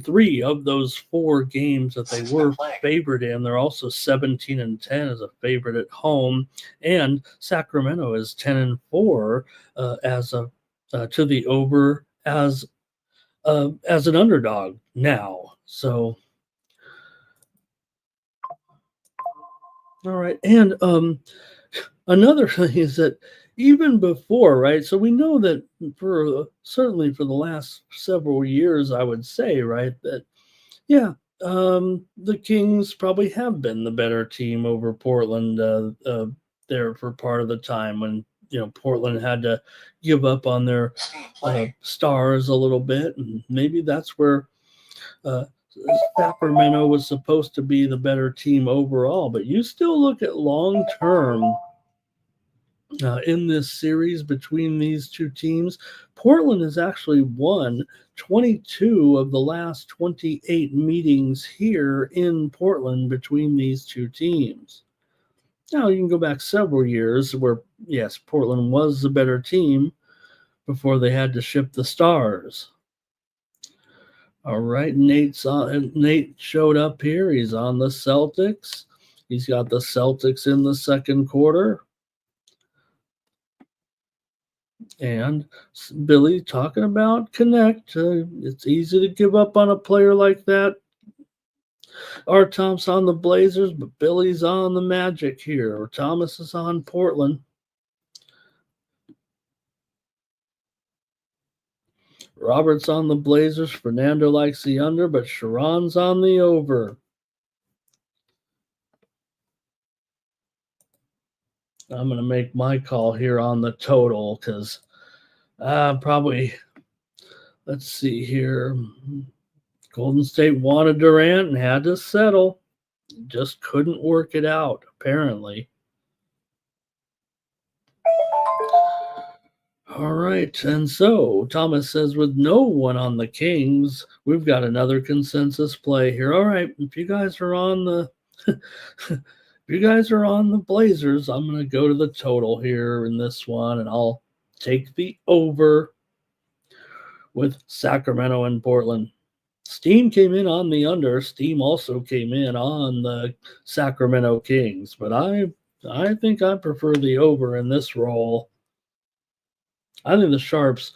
3 of those 4 games that they were favored in. They're also 17-10 as a favorite at home, and Sacramento is 10-4 as a to the over as an underdog now. So, all right, and another thing is that even before, right? So we know that certainly for the last several years, I would say, right, that yeah, the Kings probably have been the better team over Portland there for part of the time when Portland had to give up on their stars a little bit, and maybe that's where uh, Sacramento was supposed to be the better team overall. But you still look at long term in this series between these two teams. Portland has actually won 22 of the last 28 meetings here in Portland between these two teams. Now, you can go back several years where, yes, Portland was the better team before they had to ship the stars. All right, Nate showed up here. He's on the Celtics. He's got the Celtics in the second quarter. And Billy talking about connect. It's easy to give up on a player like that. Art Tom's on the Blazers, but Billy's on the Magic here. Or Thomas is on Portland. Robert's on the Blazers. Fernando likes the under, but Sharon's on the over. I'm going to make my call here on the total because probably, let's see here. Golden State wanted Durant and had to settle. Just couldn't work it out, apparently. All right, and so Thomas says, with no one on the Kings, we've got another consensus play here. All right, if you guys are on the Blazers, I'm going to go to the total here in this one, and I'll take the over with Sacramento and Portland. Steam came in on the under. Steam also came in on the Sacramento Kings, but I think I prefer the over in this role. I think the Sharps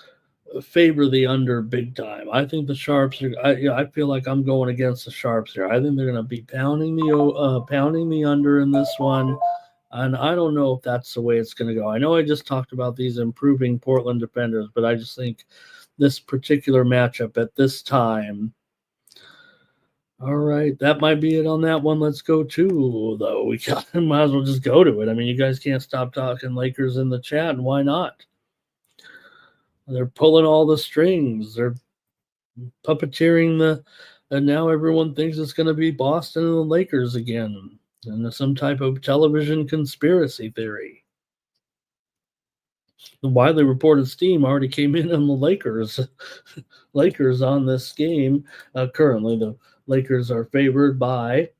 favor the under big time. I think the Sharps are. I feel like I'm going against the Sharps here. I think they're going to be pounding the under in this one, and I don't know if that's the way it's going to go. I know I just talked about these improving Portland defenders, but I just think this particular matchup at this time. All right, that might be it on that one. Let's go to, though. We might as well just go to it. I mean, you guys can't stop talking Lakers in the chat, and why not? They're pulling all the strings. They're puppeteering and now everyone thinks it's going to be Boston and the Lakers again, and some type of television conspiracy theory. The widely reported steam already came in on the Lakers. Lakers on this game. Currently, the Lakers are favored by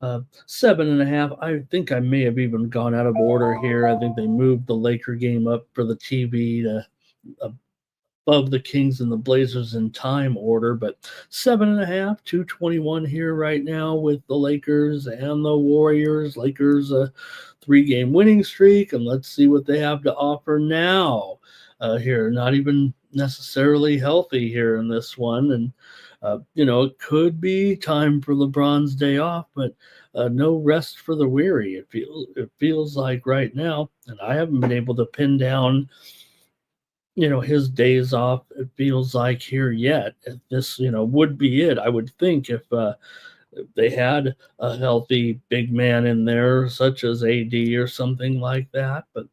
7.5. I think I may have even gone out of order here. I think they moved the Laker game up for the TV to above the Kings and the Blazers in time order, but 7.5, 221 here right now with the Lakers and the Warriors. Lakers a 3-game winning streak, and let's see what they have to offer now here. Not even necessarily healthy here in this one, and it could be time for LeBron's day off, but no rest for the weary. It feels like right now, and I haven't been able to pin down his days off, it feels like here yet. This, would be it. I would think if they had a healthy big man in there, such as AD or something like that. But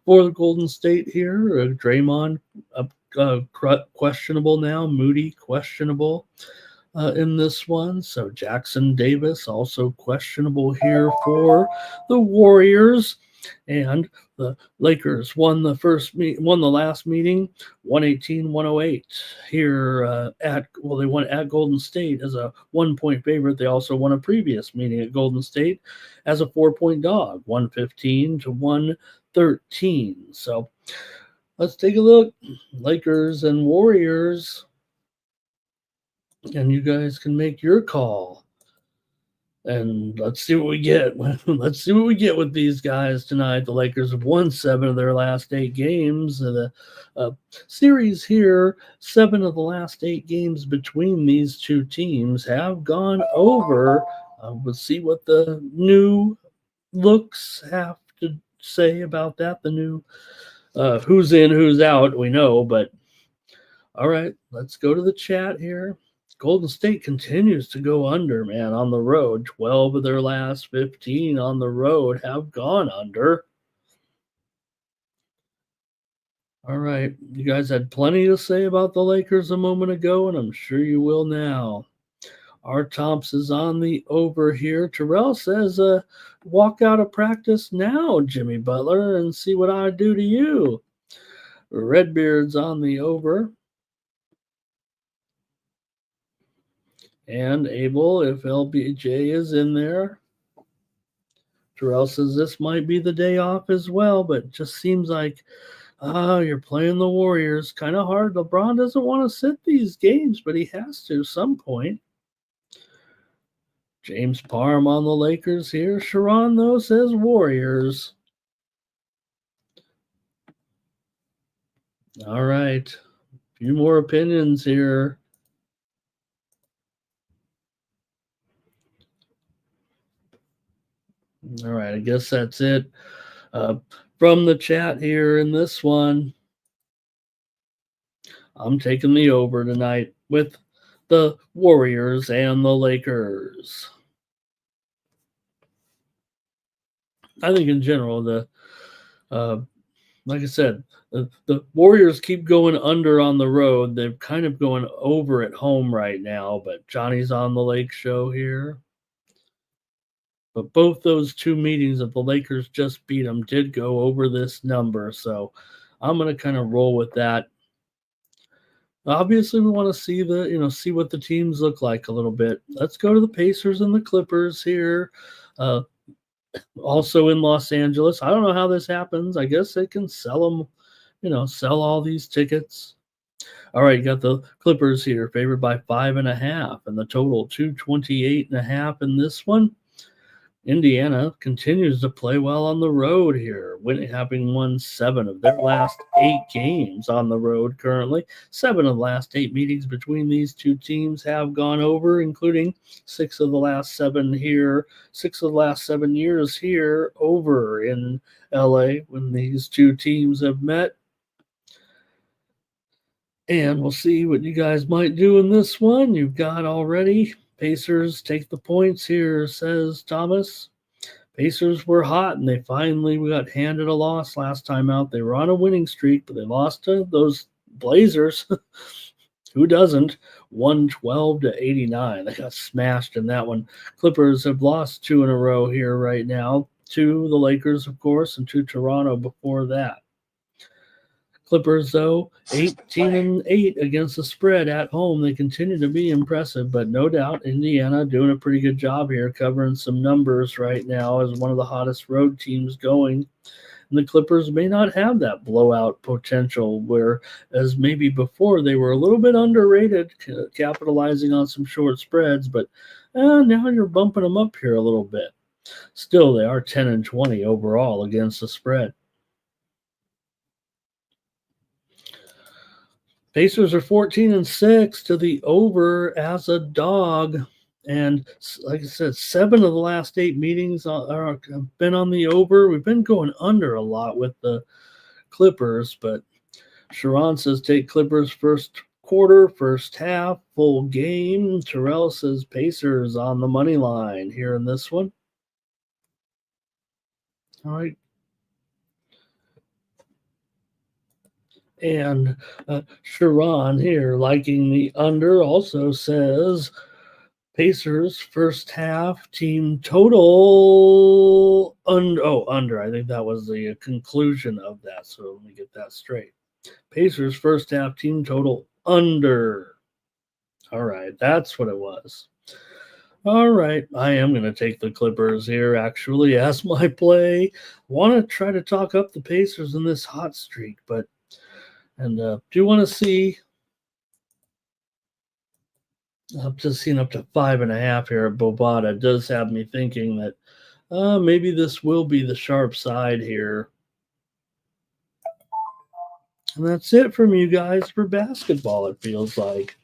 for the Golden State here, Draymond questionable now. Moody questionable in this one. So Jackson Davis also questionable here for the Warriors. And the Lakers won the last meeting 118-108 here they won at Golden State as a 1-point favorite. They also won a previous meeting at Golden State as a 4-point dog, 115-113. So let's take a look. Lakers and Warriors, and you guys can make your call. And let's see what we get. Let's see what we get with these guys tonight. The Lakers have won 7 of their last 8 games. The series here, 7 of the last 8 games between these two teams have gone over. We'll see what the new looks have to say about that. The new who's in, who's out, we know. But all right, let's go to the chat here. Golden State continues to go under, man, on the road. 12 of their last 15 on the road have gone under. All right, you guys had plenty to say about the Lakers a moment ago, and I'm sure you will now. R. Thompson is on the over here. Terrell says, walk out of practice now, Jimmy Butler, and see what I do to you. Redbeard's on the over. And Abel, if LBJ is in there. Terrell says this might be the day off as well, but it just seems like, you're playing the Warriors. Kind of hard. LeBron doesn't want to sit these games, but he has to some point. James Parham on the Lakers here. Sharon, though, says Warriors. All right. A few more opinions here. All right, I guess that's it. From the chat here in this one, I'm taking the over tonight with the Warriors and the Lakers. I think in general, like I said, the Warriors keep going under on the road. They're kind of going over at home right now, but Johnny's on the Lake Show here. But both those 2 meetings that the Lakers just beat them did go over this number. So I'm going to kind of roll with that. Obviously, we want to see what the teams look like a little bit. Let's go to the Pacers and the Clippers here. Also in Los Angeles. I don't know how this happens. I guess they can sell them, sell all these tickets. All right, you got the Clippers here, favored by 5.5, and the total 228.5 in this one. Indiana continues to play well on the road here, having won 7 of their last 8 games on the road currently. 7 of the last 8 meetings between these two teams have gone over, including 6 of the last 7 here, 6 of the last 7 years here over in LA when these two teams have met. And we'll see what you guys might do in this one. You've got already Pacers take the points here, says Thomas. Pacers were hot, and we got handed a loss last time out. They were on a winning streak, but they lost to those Blazers. Who doesn't? 112-89. They got smashed in that one. Clippers have lost 2 in a row here right now. 2 the Lakers, of course, and 2 Toronto before that. Clippers, though, 18-8 against the spread at home. They continue to be impressive, but no doubt Indiana doing a pretty good job here, covering some numbers right now as one of the hottest road teams going. And the Clippers may not have that blowout potential, whereas maybe before they were a little bit underrated, capitalizing on some short spreads, but now you're bumping them up here a little bit. Still, they are 10-20 overall against the spread. Pacers are 14-6 to the over as a dog. And like I said, 7 of the last 8 meetings have been on the over. We've been going under a lot with the Clippers, but Sharon says take Clippers first quarter, first half, full game. Terrell says Pacers on the money line here in this one. All right. And Sharon here, liking the under, also says Pacers first half team total under. I think that was the conclusion of that. So let me get that straight. Pacers first half team total under. All right, that's what it was. All right, I am going to take the Clippers here, actually, as my play. Want to try to talk up the Pacers in this hot streak, but do want to see up to 5.5 here at Bovada does have me thinking that maybe this will be the sharp side here. And that's it from you guys for basketball, it feels like.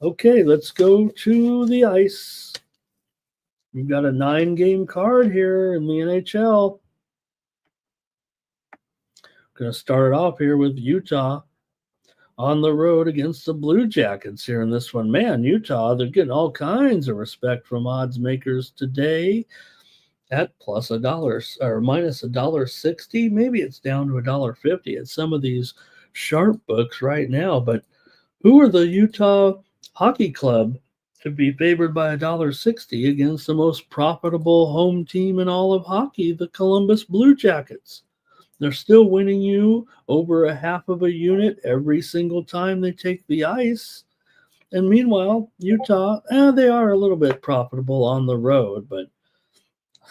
Okay, let's go to the ice. We've got a 9-game card here in the NHL. Going to start it off here with Utah on the road against the Blue Jackets here in this one. Man, Utah, they're getting all kinds of respect from odds makers today at plus $1 or minus $1.60. Maybe it's down to $1.50 at some of these sharp books right now. But who are the Utah Hockey Club to be favored by $1.60 against the most profitable home team in all of hockey, the Columbus Blue Jackets? They're still winning you over a half of a unit every single time they take the ice. And meanwhile, Utah, they are a little bit profitable on the road, but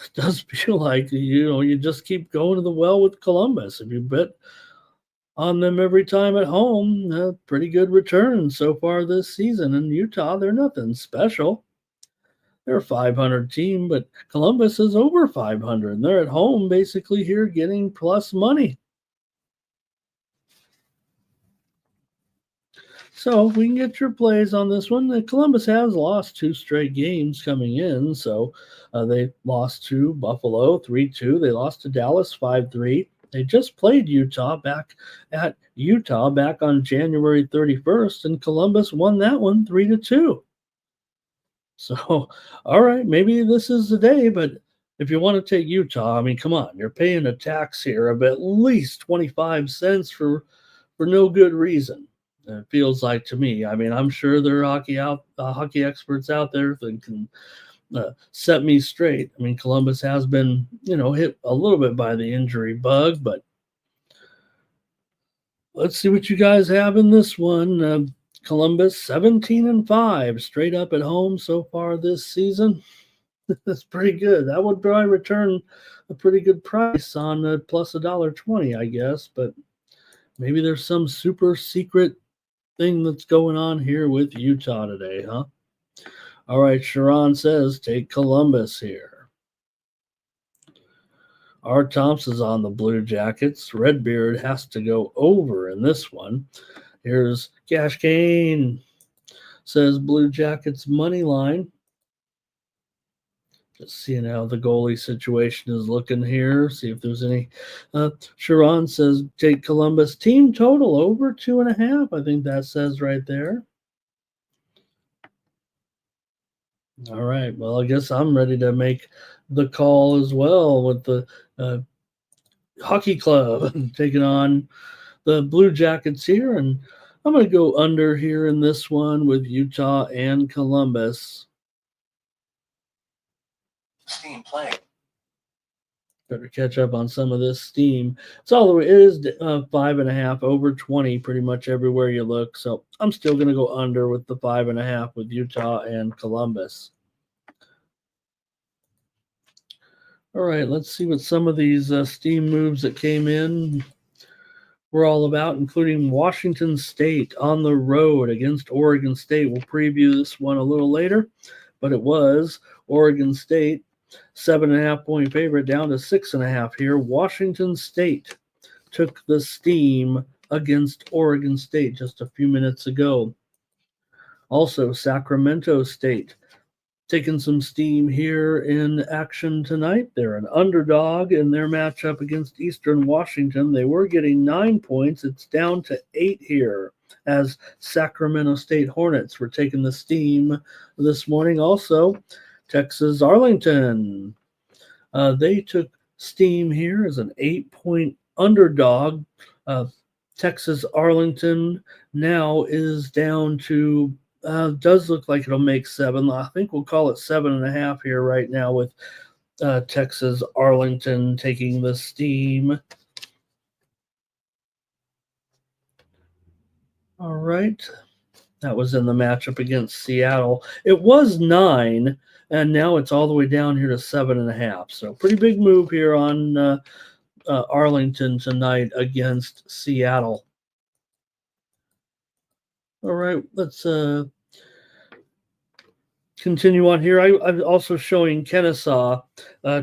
it does feel like, you just keep going to the well with Columbus. If you bet on them every time at home, pretty good return so far this season. In Utah, they're nothing special. They're a 500 team, but Columbus is over 500, and they're at home basically here getting plus money. So we can get your plays on this one. Columbus has lost 2 straight games coming in. So they lost to Buffalo 3-2. They lost to Dallas 5-3. They just played Utah back on January 31st, and Columbus won that one 3-2. So, all right, maybe this is the day, but if you want to take Utah, I mean, come on, you're paying a tax here of at least 25 cents for no good reason. It feels like to me. I mean, I'm sure there are hockey experts out there that can set me straight. I mean, Columbus has been, hit a little bit by the injury bug, but let's see what you guys have in this one. Columbus 17-5 straight up at home so far this season. That's pretty good. That would probably return a pretty good price on plus $1.20, I guess. But maybe there's some super secret thing that's going on here with Utah today, huh? All right, Sharon says take Columbus here. Art Thompson's on the Blue Jackets. Redbeard has to go over in this one. Here's Cash Kane, says Blue Jackets money line. Just seeing how the goalie situation is looking here. See if there's any. Sharon says take Columbus team total over 2.5. I think that says right there. All right. Well, I guess I'm ready to make the call as well with the hockey club taking on the Blue Jackets here. And I'm going to go under here in this one with Utah and Columbus. Steam playing. Better catch up on some of this steam. It's all the way. It is 5.5 over 20 pretty much everywhere you look. So I'm still going to go under with the 5.5 with Utah and Columbus. All right, let's see what some of these steam moves that came in were all about, including Washington State on the road against Oregon State. We'll preview this one a little later, but it was Oregon State 7.5 point favorite down to 6.5 here. Washington State took the steam against Oregon State just a few minutes ago. Also, Sacramento State taking some steam here in action tonight. They're an underdog in their matchup against Eastern Washington. They were getting 9 points. It's down to 8 here as Sacramento State Hornets were taking the steam this morning. Also, Texas Arlington. They took steam here as an 8-point underdog Texas Arlington now is down to does look like it'll make 7. I think we'll call it 7.5 here right now with Texas Arlington taking the steam. All right. That was in the matchup against Seattle. It was 9, and now it's all the way down here to 7.5. So pretty big move here on Arlington tonight against Seattle. All right, let's continue on here. I'm also showing Kennesaw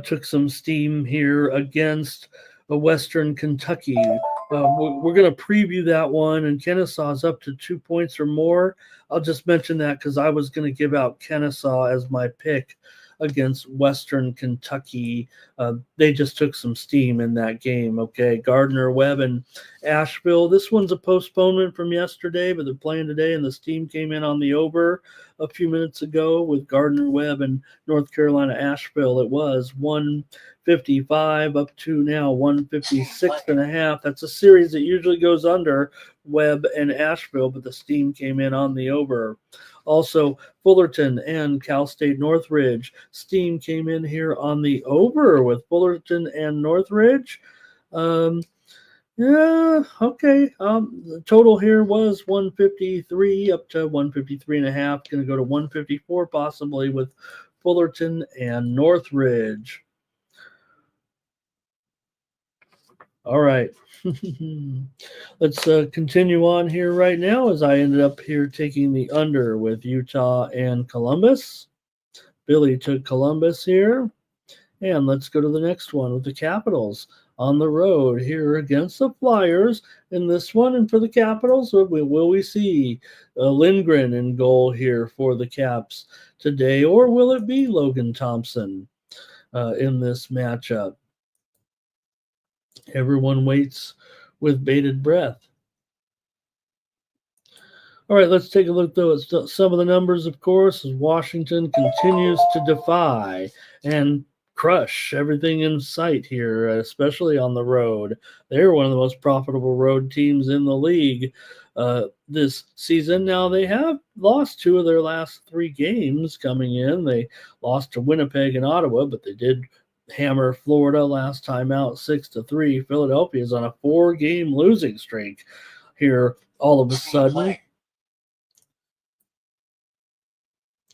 took some steam here against Western Kentucky. We're going to preview that one, and Kennesaw's up to 2 points or more. I'll just mention that because I was going to give out Kennesaw as my pick against Western Kentucky. They just took some steam in that game. Okay, Gardner Webb and Asheville. This one's a postponement from yesterday, but they're playing today, and the steam came in on the over a few minutes ago with Gardner Webb and North Carolina Asheville. It was 155 up to now 156.5. That's a series that usually goes under Webb and Asheville, but the steam came in on the over. Also, Fullerton and Cal State Northridge. Steam came in here on the over with Fullerton and Northridge. Yeah, okay. The total here was 153 up to 153.5. Going to go to 154 possibly with Fullerton and Northridge. All right. Let's continue on here right now as I ended up here taking the under with Utah and Columbus. Billy took Columbus here. And let's go to the next one with the Capitals on the road here against the Flyers in this one. And for the Capitals, will we see Lindgren in goal here for the Caps today, or will it be Logan Thompson in this matchup? Everyone waits with bated breath. All right, let's take a look, though, at some of the numbers, of course, as Washington continues to defy and crush everything in sight here, especially on the road. They're one of the most profitable road teams in the league this season. Now, they have lost 2 of their last 3 games coming in. They lost to Winnipeg and Ottawa, but they did hammer Florida last time out 6-3. Philadelphia is on a 4-game losing streak here all of a sudden.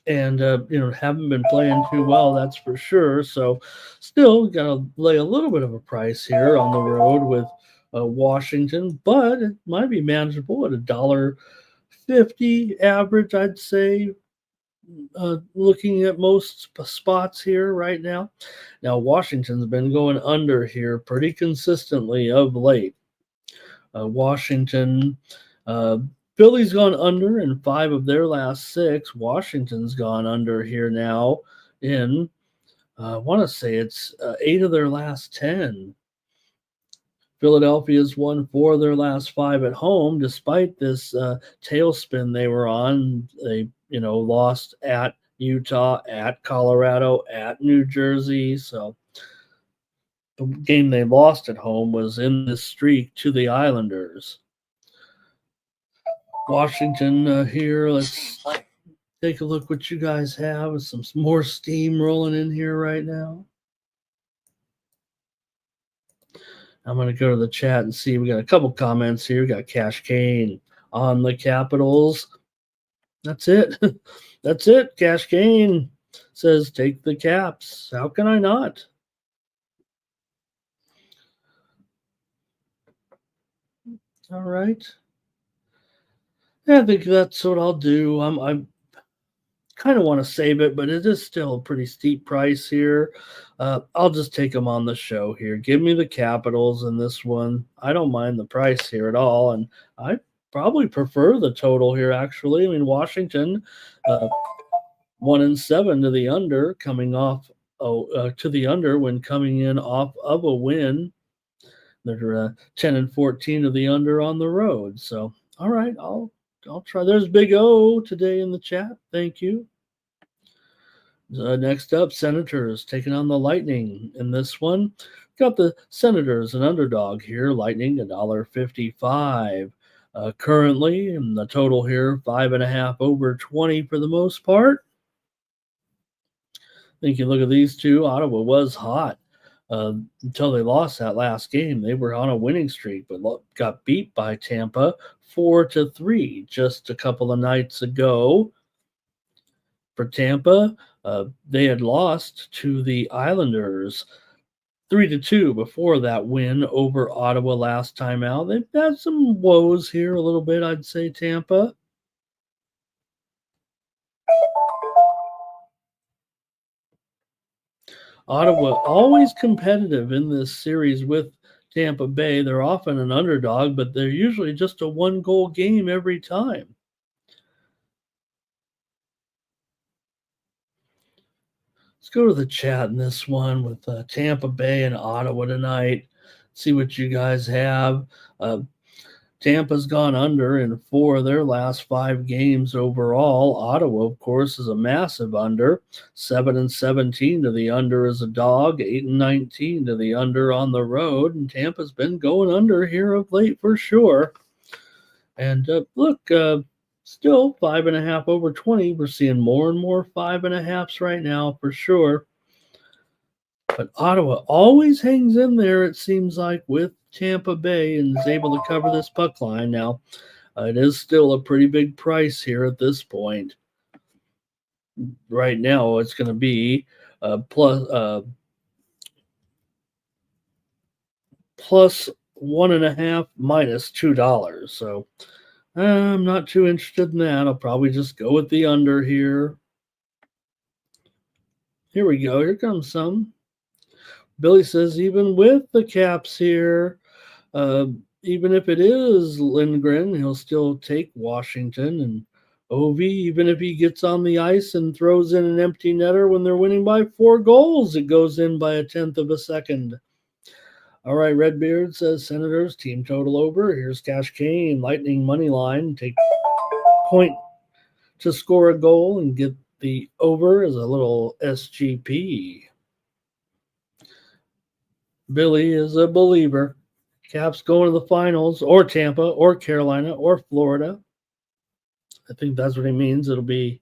And haven't been playing too well, that's for sure. So still got to lay a little bit of a price here on the road with Washington, but it might be manageable at $1.50 average, I'd say, looking at most spots here right now. Now, Washington's been going under here pretty consistently of late. Washington Philly's gone under in 5 of their last 6. Washington's gone under here now in, I want to say it's 8 of their last 10. Philadelphia's won 4 of their last 5 at home, despite this tailspin they were on. They, lost at Utah, at Colorado, at New Jersey. So the game they lost at home was in this streak to the Islanders. Washington here, let's take a look what you guys have. Some more steam rolling in here right now. I'm going to go to the chat and see. We got a couple comments here. We got Cash Kane on the Capitals. That's it. That's it. Cash Kane says, take the Caps. How can I not? All right. Yeah, I think that's what I'll do. I kind of want to save it, but it is still a pretty steep price here. I'll just take them on the show here. Give me the Capitals in this one. I don't mind the price here at all, and I probably prefer the total here, actually. I mean, Washington, 1-7 to the under, coming off to the under when coming in off of a win. They're 10-14 to the under on the road. So, all right, I'll try. There's Big O today in the chat. Thank you. Next up, Senators taking on the Lightning. In this one, got the Senators, an underdog here. Lightning, $1.55. Currently, in the total here, 5.5 over 20 for the most part. I think you look at these two, Ottawa was hot until they lost that last game. They were on a winning streak, but got beat by Tampa 4-3 just a couple of nights ago. For Tampa, they had lost to the Islanders 3-2 before that win over Ottawa last time out. They've had some woes here a little bit, I'd say, Tampa. Ottawa always competitive in this series with Tampa Bay. They're often an underdog, but they're usually just a one-goal game every time. Let's go to the chat in this one with Tampa Bay and Ottawa tonight. See what you guys have. Tampa's gone under in 4 of their last 5 games overall. Ottawa, of course, is a massive under. 7-17 to the under as a dog. 8-19 to the under on the road. And Tampa's been going under here of late for sure. And look, still 5.5 over 20. We're seeing more and more 5.5s right now for sure. But Ottawa always hangs in there, it seems like, with Tampa Bay and is able to cover this puck line. Now, it is still a pretty big price here at this point. Right now, it's going to be plus 1.5 minus $2. So I'm not too interested in that. I'll probably just go with the under here. Here we go. Here comes some. Billy says even with the Caps here, even if it is Lindgren, he'll still take Washington. And Ovi, even if he gets on the ice and throws in an empty netter when they're winning by 4 goals, it goes in by 1/10 of a second. All right, Redbeard says Senators, team total over. Here's Cash Kane, Lightning money line. Take point to score a goal and get the over as a little SGP. Billy is a believer. Caps going to the finals, or Tampa, or Carolina, or Florida. I think that's what he means. It'll be,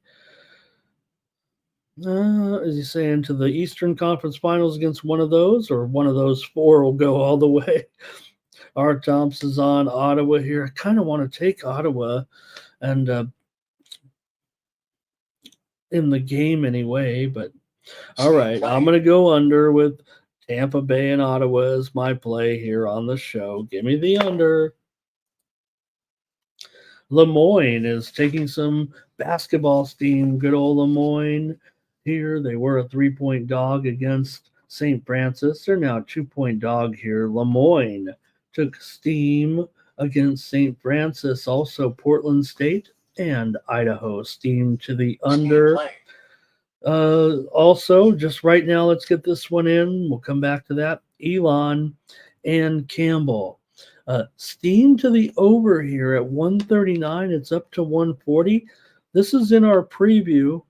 is he saying to the Eastern Conference Finals against one of those, or one of those 4 will go all the way? Art Thompson's on Ottawa here. I kind of want to take Ottawa, and in the game anyway, but all right, I'm going to go under with Tampa Bay and Ottawa as my play here on the show. Give me the under. Lemoyne is taking some basketball steam. Good old Lemoyne here. They were a 3-point dog against St. Francis. They're now a 2-point dog here. Lemoyne took steam against St. Francis. Also, Portland State and Idaho steam to the under. Also, just right now, let's get this one in. We'll come back to that. Elon and Campbell. Steam to the over here at 139. It's up to 140. This is in our preview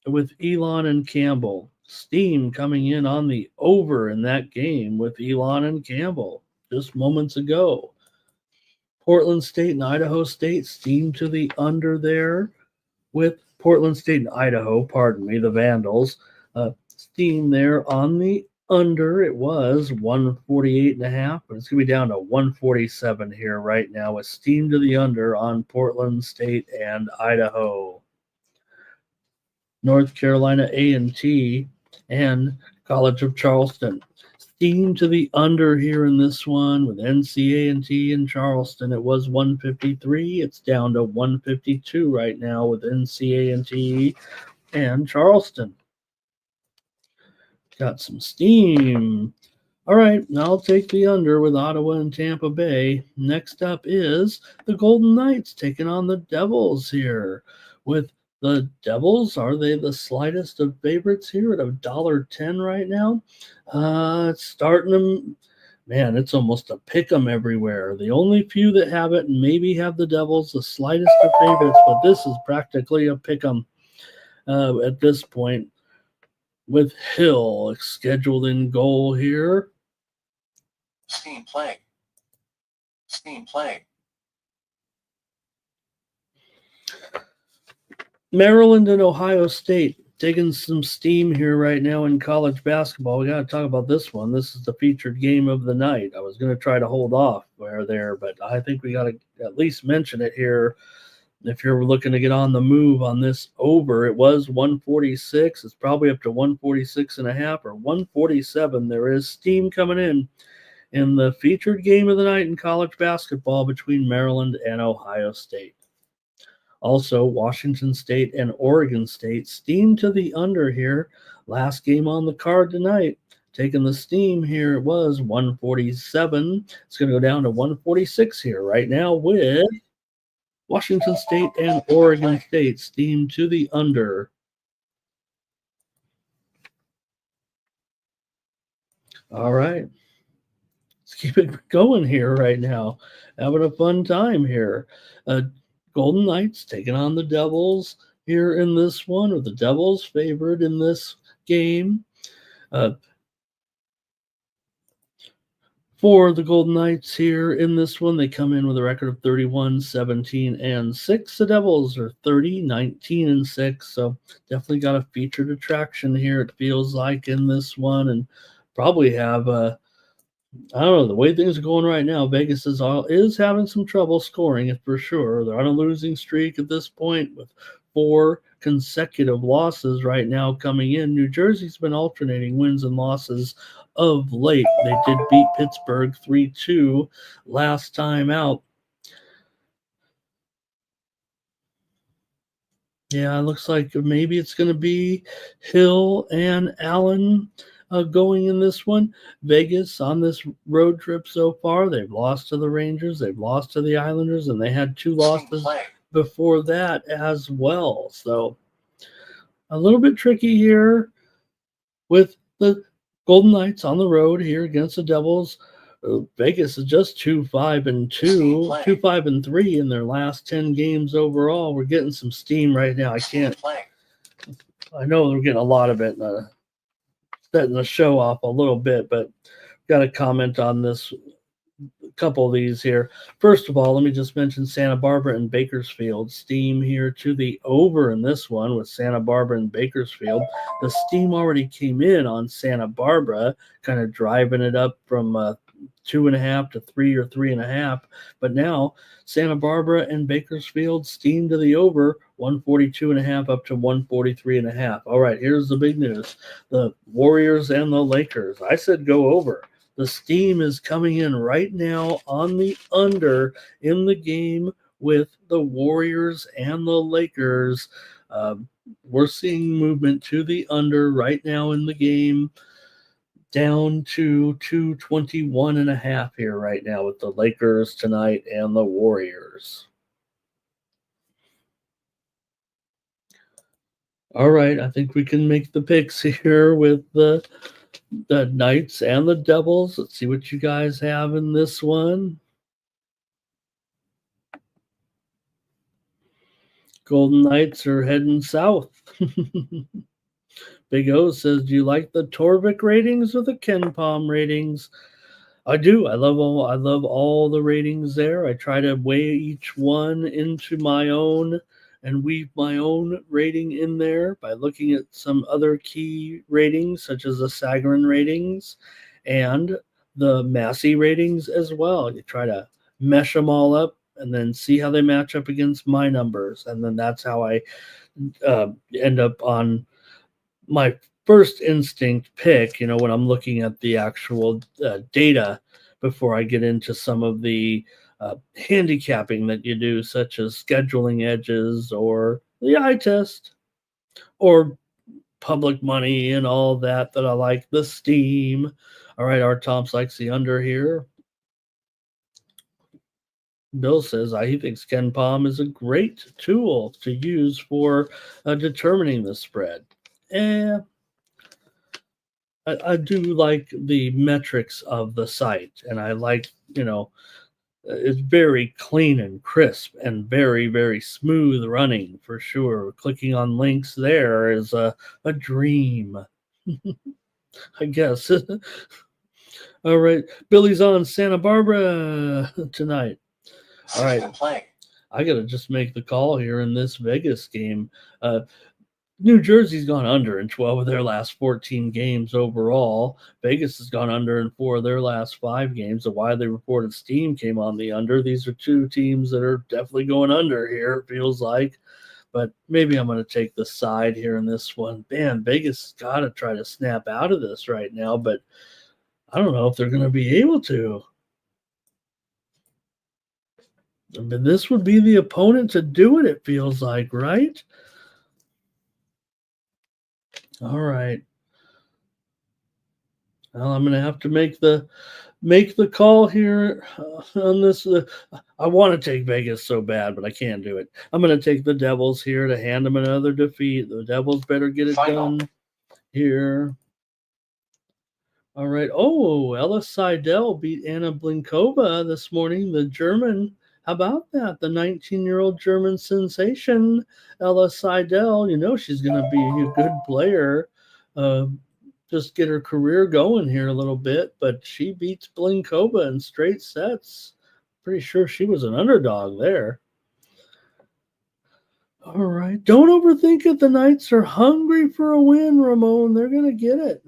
with Elon and Campbell. Steam coming in on the over in that game with Elon and Campbell just moments ago. Portland State and Idaho State steam to the under there with Portland State and Idaho, the Vandals. Steam there on the under. It was 148.5, but it's going to be down to 147 here right now with steam to the under on Portland State and Idaho. North Carolina A&T and College of Charleston. Steam to the under here in this one with NC-A&T and Charleston. It was 153. It's down to 152 right now with NC-A&T and Charleston. Got some steam. All right, now I'll take the under with Ottawa and Tampa Bay. Next up is the Golden Knights taking on the Devils here. With the Devils, are they the slightest of favorites here at $1.10 right now? It's starting to, man, it's almost a pick 'em everywhere. The only few that have it and maybe have the Devils the slightest of favorites, but this is practically a pick 'em at this point. with Hill scheduled in goal here. Steam play. Steam play. Maryland and Ohio State taking some steam here right now in college basketball. We got to talk about this one. This is the featured game of the night. I was going to try to hold off there, but I think we got to at least mention it here. If you're looking to get on the move on this over, it was 146. It's probably up to 146 and a half or 147. There is steam coming in the featured game of the night in college basketball between Maryland and Ohio State. Also, Washington State and Oregon State steam to the under here. Last game on the card tonight. Taking the steam here, it was 147. It's going to go down to 146 here right now with Washington State and Oregon State steam to the under. All right. Let's keep it going here right now. Having a fun time here. Golden Knights taking on the Devils here in this one, or the Devils favored in this game. For the Golden Knights here in this one, they come in with a record of 31, 17, and 6. The Devils are 30, 19, and 6. So definitely got a featured attraction here, it feels like, in this one. And probably have I don't know, the way things are going right now, Vegas is having some trouble scoring it for sure. They're on a losing streak at this point with 4 consecutive losses right now coming in. New Jersey's been alternating wins and losses of late. They did beat Pittsburgh 3-2 last time out. Yeah, it looks like maybe it's going to be Hill and Allen going in this one. Vegas on this road trip so far, they've lost to the Rangers, they've lost to the Islanders, and they had 2 losses before that as well. So a little bit tricky here with the Golden Knights on the road here against the Devils. Vegas is just 2-5-2, 2-5-3 in their last 10 games overall. We're getting some steam right now. I know we're getting a lot of it, setting the show off a little bit, but got to comment on this. A couple of these here. First of all, let me just mention Santa Barbara and Bakersfield. Steam here to the over in this one with Santa Barbara and Bakersfield. The steam already came in on Santa Barbara, kind of driving it up from 2.5 to 3 or 3.5. But now Santa Barbara and Bakersfield steam to the over, 142.5 up to 143.5. All right, here's the big news. The Warriors and the Lakers. I said go over. The steam is coming in right now on the under in the game with the Warriors and the Lakers. We're seeing movement to the under right now in the game, down to 221.5 here right now with the Lakers tonight and the Warriors. All right, I think we can make the picks here with the Knights and the Devils. Let's see what you guys have in this one. Golden Knights are heading south. Big O says, do you like the Torvik ratings or the Ken Palm ratings? I do. I love all the ratings there. I try to weigh each one into my own and weave my own rating in there by looking at some other key ratings, such as the Sagarin ratings and the Massey ratings as well. You try to mesh them all up and then see how they match up against my numbers. And then that's how I end up on my first instinct pick, when I'm looking at the actual data before I get into some of the handicapping that you do, such as scheduling edges or the eye test or public money and all that I like, the steam. All right, our Tomps likes the under here. Bill says he thinks Ken Palm is a great tool to use for determining the spread. I do like the metrics of the site, and I like, it's very clean and crisp and very, very smooth running for sure. Clicking on links there is a dream. I guess. All right. Billy's on Santa Barbara tonight. All right. Season play. I got to just make the call here in this Vegas game. New Jersey's gone under in 12 of their last 14 games overall. Vegas has gone under in 4 of their last 5 games. The widely reported Steam came on the under. These are 2 teams that are definitely going under here, it feels like. But maybe I'm going to take the side here in this one. Man, Vegas has got to try to snap out of this right now, but I don't know if they're going to be able to. I mean, this would be the opponent to do it, it feels like, right? All right. Well, I'm going to have to make the call here on this. I want to take Vegas so bad, but I can't do it. I'm going to take the Devils here to hand them another defeat. The Devils better get it done here. All right. Oh, Ella Seidel beat Anna Blinkova this morning, the German. How about that? The 19-year-old German sensation, Ella Seidel. You know she's going to be a good player. Just get her career going here a little bit, but she beats Blinkova in straight sets. Pretty sure she was an underdog there. All right. Don't overthink it. The Knights are hungry for a win, Ramon. They're going to get it.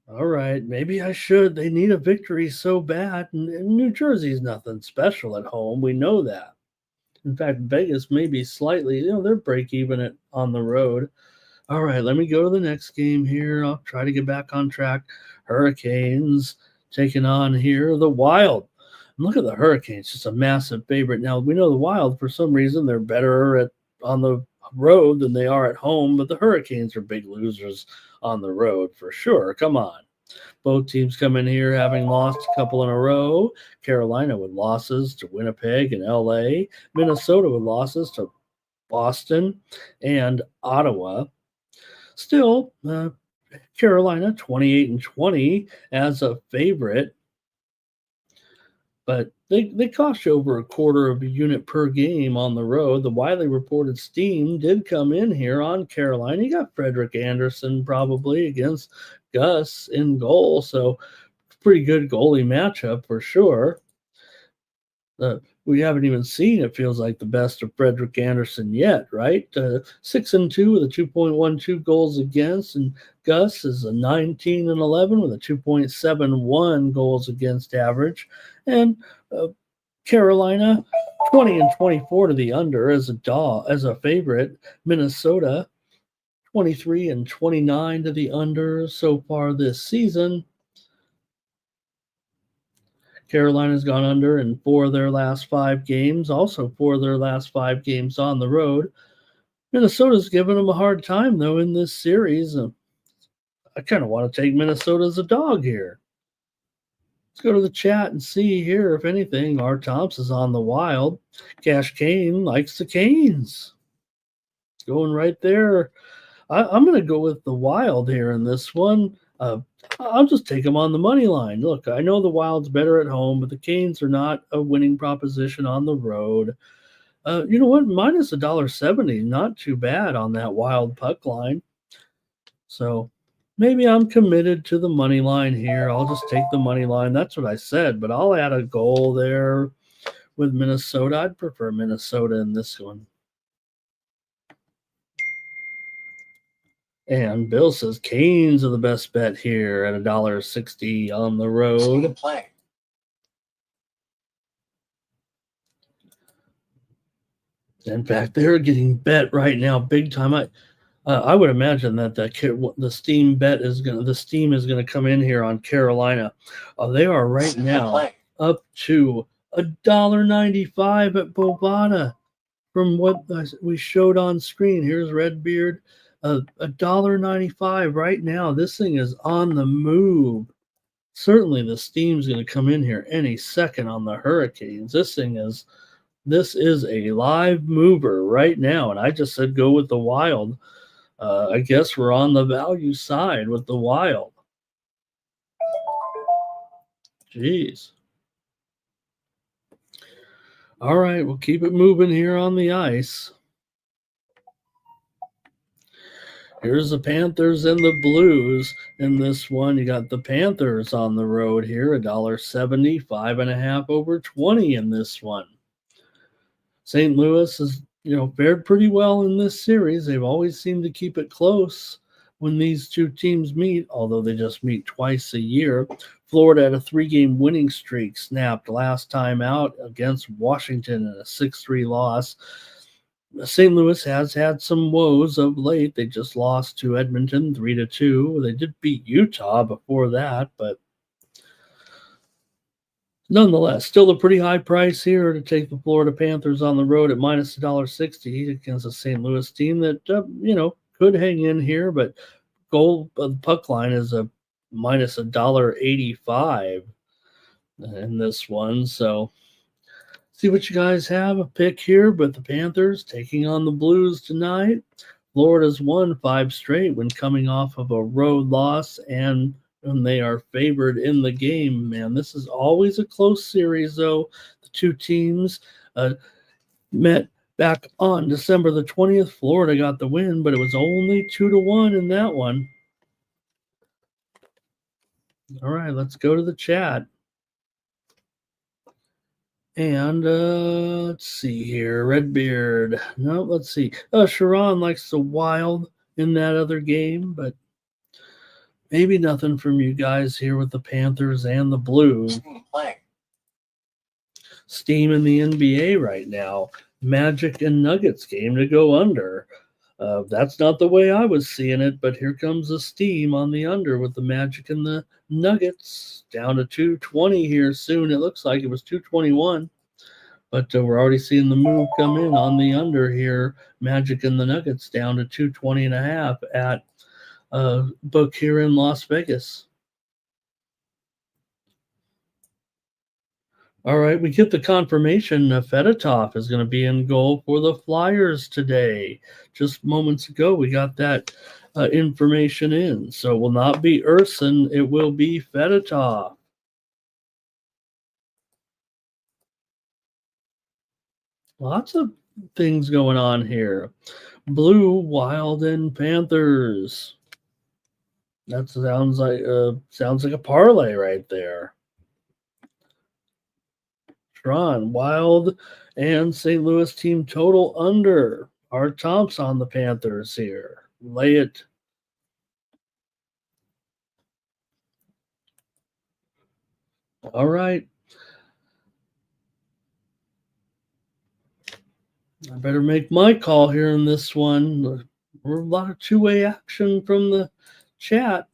All right, maybe I should. They need a victory so bad. And New Jersey's nothing special at home. We know that. In fact, Vegas may be slightly, they're break even on the road. All right, let me go to the next game here. I'll try to get back on track. Hurricanes taking on here the Wild. And look at the Hurricanes, just a massive favorite. Now, we know the Wild, for some reason, they're better on the road than they are at home, but the Hurricanes are big losers on the road for sure. Come on. Both teams come in here having lost a couple in a row. Carolina with losses to Winnipeg and LA. Minnesota with losses to Boston and Ottawa. Still, Carolina 28-20 as a favorite. But they cost you over a quarter of a unit per game on the road. The widely reported Steam did come in here on Carolina. You got Frederick Anderson probably against Gus in goal. So pretty good goalie matchup for sure. We haven't even seen, it feels like, the best of Frederick Anderson yet, right? 6-2 with a 2.12 goals against, and Gus is a 19-11 with a 2.71 goals against average, and Carolina 20-24 to the under as a favorite. Minnesota 23-29 to the under so far this season. Carolina's gone under in 4 of their last 5 games, also 4 of their last 5 games on the road. Minnesota's giving them a hard time, though, in this series. I kind of want to take Minnesota as a dog here. Let's go to the chat and see here, if anything. R. Thompson's on the Wild. Cash Kane likes the Canes. Going right there. I'm going to go with the Wild here in this one. I'll just take them on the money line. Look, I know the Wild's better at home, but the Canes are not a winning proposition on the road. You know what? Minus $1.70, not too bad on that Wild puck line. So maybe I'm committed to the money line here. I'll just take the money line. That's what I said, but I'll add a goal there with Minnesota. I'd prefer Minnesota in this one. And Bill says Canes are the best bet here at $1.60 on the road. Play. In fact, they're getting bet right now, big time. I would imagine that the Steam is going to come in here on Carolina. They are right now up to $1.95 at Bovada. From what we showed on screen, here's Redbeard. $1.95 right now. This thing is on the move. Certainly the Steam's going to come in here any second on the Hurricanes. This is a live mover right now, and I just said go with the Wild. I guess we're on the value side with the Wild. Jeez. All right, we'll keep it moving here on the ice. Here's the Panthers and the Blues in this one. You got the Panthers on the road here, $1.70, 5.5 over 20 in this one. St. Louis has, fared pretty well in this series. They've always seemed to keep it close when these two teams meet, although they just meet twice a year. Florida had a 3-game winning streak snapped last time out against Washington in a 6-3 loss. St. Louis has had some woes of late. They just lost to Edmonton 3-2. They did beat Utah before that, but nonetheless, still a pretty high price here to take the Florida Panthers on the road at minus $1.60 against a St. Louis team that could hang in here, but goal puck line is a minus $1.85 in this one. So see what you guys have a pick here, but the Panthers taking on the Blues tonight. Florida's won 5 straight when coming off of a road loss, and they are favored in the game. Man, this is always a close series, though. The two teams met back on December the 20th. Florida got the win, but it was only 2-1 in that one. All right, let's go to the chat. And let's see here. Redbeard. No, let's see. Sharon likes the Wild in that other game, but maybe nothing from you guys here with the Panthers and the Blues. Steam in the NBA right now. Magic and Nuggets game to go under. That's not the way I was seeing it, but here comes the steam on the under with the Magic and the Nuggets down to 220 here soon. It looks like it was 221, but we're already seeing the move come in on the under here. Magic and the Nuggets down to 220.5 at book here in Las Vegas. All right, we get the confirmation Fedotov is going to be in goal for the Flyers today. Just moments ago, we got that information in. So it will not be Urson, it will be Fedotov. Lots of things going on here. Blue, Wild, and Panthers. That sounds like a parlay right there. Wild and St. Louis team total under. Our Tom's on the Panthers here. Lay it. All right. I better make my call here in this one. A lot of two-way action from the chat.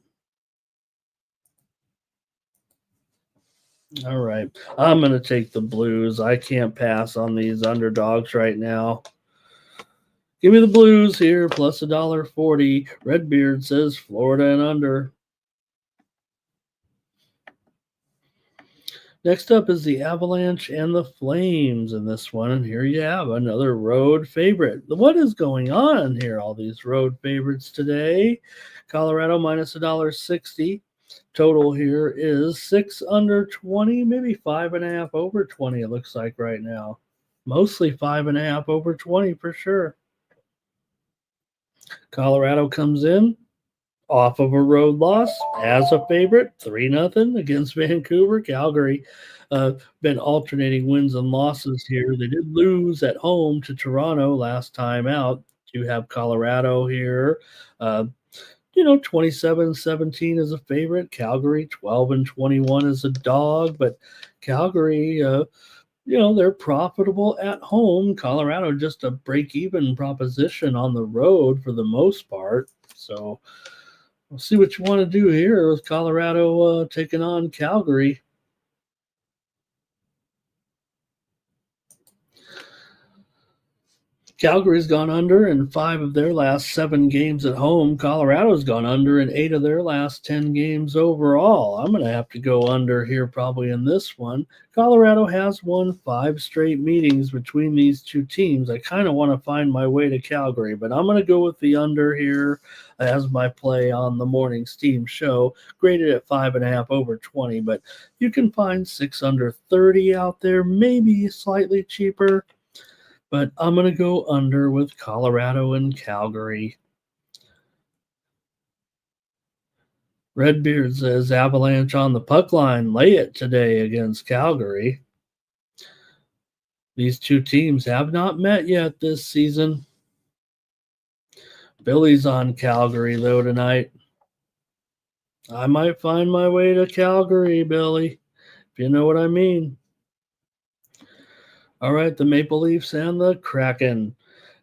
All right. I'm going to take the Blues. I can't pass on these underdogs right now. Give me the Blues here, plus $1.40. Redbeard says Florida and under. Next up is the Avalanche and the Flames in this one. And here you have another road favorite. What is going on here? All these road favorites today. Colorado minus $1.60. Total here is 6 under 20, maybe 5.5 over 20, it looks like right now. Mostly 5.5 over 20 for sure. Colorado comes in off of a road loss as a favorite, 3-0 against Vancouver. Calgary been alternating wins and losses here. They did lose at home to Toronto last time out. You have Colorado here. 27-17 is a favorite. Calgary 12-21 is a dog, but Calgary, they're profitable at home. Colorado just a break-even proposition on the road for the most part. So we'll see what you want to do here with Colorado taking on Calgary. Calgary's gone under in 5 of their last 7 games at home. Colorado's gone under in 8 of their last 10 games overall. I'm going to have to go under here probably in this one. Colorado has won 5 straight meetings between these two teams. I kind of want to find my way to Calgary, but I'm going to go with the under here as my play on the morning Steam show, graded at 5.5 over 20, but you can find 6 under 30 out there, maybe slightly cheaper. But I'm going to go under with Colorado and Calgary. Redbeard says Avalanche on the puck line. Lay it today against Calgary. These two teams have not met yet this season. Billy's on Calgary, though, tonight. I might find my way to Calgary, Billy, if you know what I mean. All right, the Maple Leafs and the Kraken.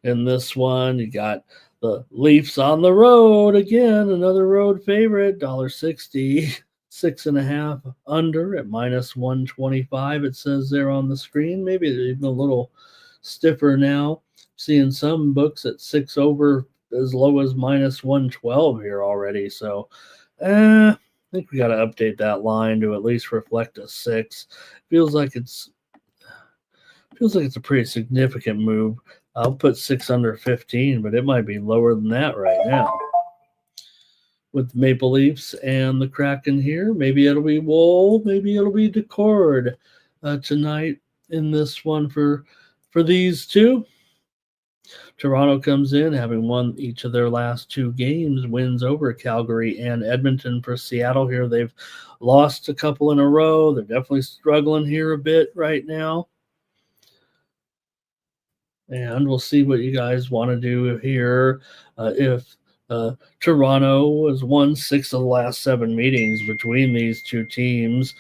In this one, you got the Leafs on the road again, another road favorite, $1.60, 6.5 under at -125. It says there on the screen. Maybe even a little stiffer now. Seeing some books at 6 over as low as -112 here already. So, I think we got to update that line to at least reflect a 6. Feels like it's a pretty significant move. I'll put 6 under 15, but it might be lower than that right now. With the Maple Leafs and the Kraken here, maybe it'll be Wool, maybe it'll be Decord tonight in this one for these two. Toronto comes in having won each of their last 2 games, wins over Calgary and Edmonton. For Seattle here, they've lost a couple in a row. They're definitely struggling here a bit right now. And we'll see what you guys want to do here. If Toronto has won 6 of the last 7 meetings between these two teams,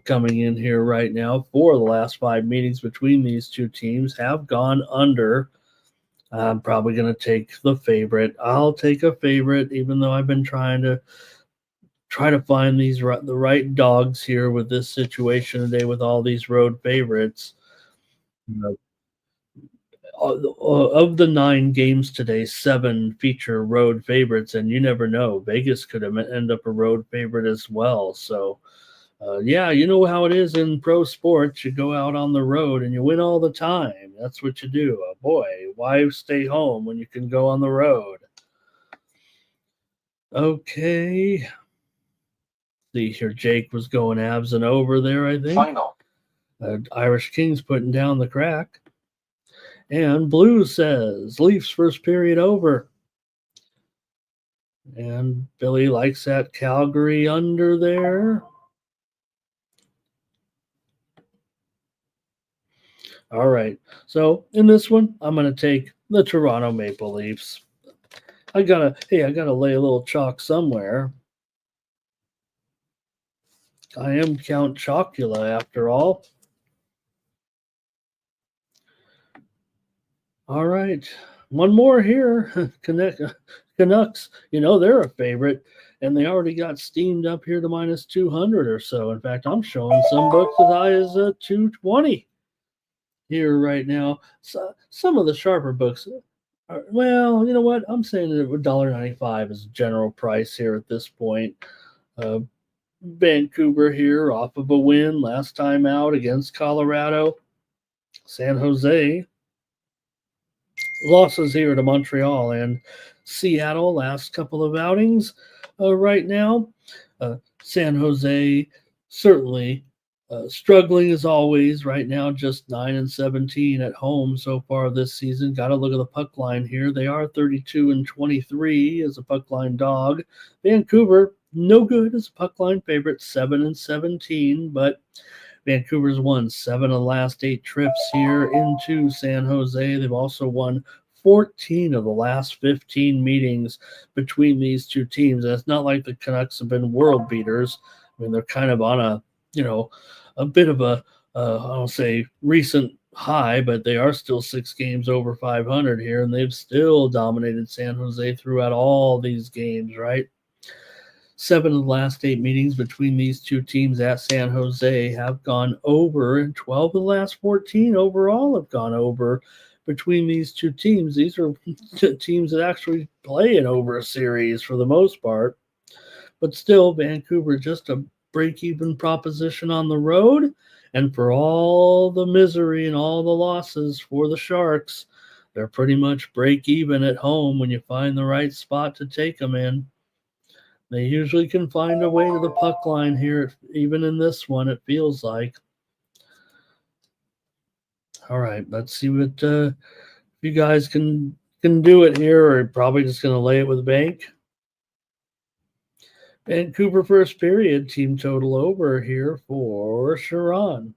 coming in here right now, 4 of the last 5 meetings between these two teams have gone under. I'm probably going to take the favorite. I'll take a favorite, even though I've been trying to find the right dogs here with this situation today with all these road favorites. Of the 9 games today, 7 feature road favorites, and you never know. Vegas could end up a road favorite as well. So, yeah, you know how it is in pro sports. You go out on the road and you win all the time. That's what you do. Boy, why stay home when you can go on the road? Okay. See here, Jake was going abs and over there, I think. Final. Irish Kings putting down the crack. And Blue says Leafs first period over. And Billy likes that Calgary under there. All right. So in this one, I'm going to take the Toronto Maple Leafs. I gotta lay a little chalk somewhere. I am Count Chocula after all. All right. One more here. Canucks, they're a favorite, and they already got steamed up here to -200 or so. In fact, I'm showing some books as high as 220 here right now. So, some of the sharper books are, well, you know what? I'm saying that $1.95 is general price here at this point. Vancouver here off of a win last time out against Colorado. San Jose losses here to Montreal and Seattle last couple of outings right now. San Jose certainly struggling as always right now, just 9-17 at home so far this season. Got to look at the puck line here. They are 32-23 as a puck line dog. Vancouver, no good as a puck line favorite, 7-17, but Vancouver's won 7 of the last 8 trips here into San Jose. They've also won 14 of the last 15 meetings between these two teams. And it's not like the Canucks have been world beaters. I mean, they're kind of on a bit of a, I'll say, recent high, but they are still 6 games over 500 here, and they've still dominated San Jose throughout all these games, right? 7 of the last 8 meetings between these two teams at San Jose have gone over, and 12 of the last 14 overall have gone over between these two teams. These are teams that actually play in over a series for the most part. But still, Vancouver just a break-even proposition on the road. And for all the misery and all the losses for the Sharks, they're pretty much break-even at home when you find the right spot to take them in. They usually can find a way to the puck line here, even in this one, it feels like. All right, let's see what you guys can do it here, or probably just going to lay it with the bank. Vancouver first period, team total over here for Sharon.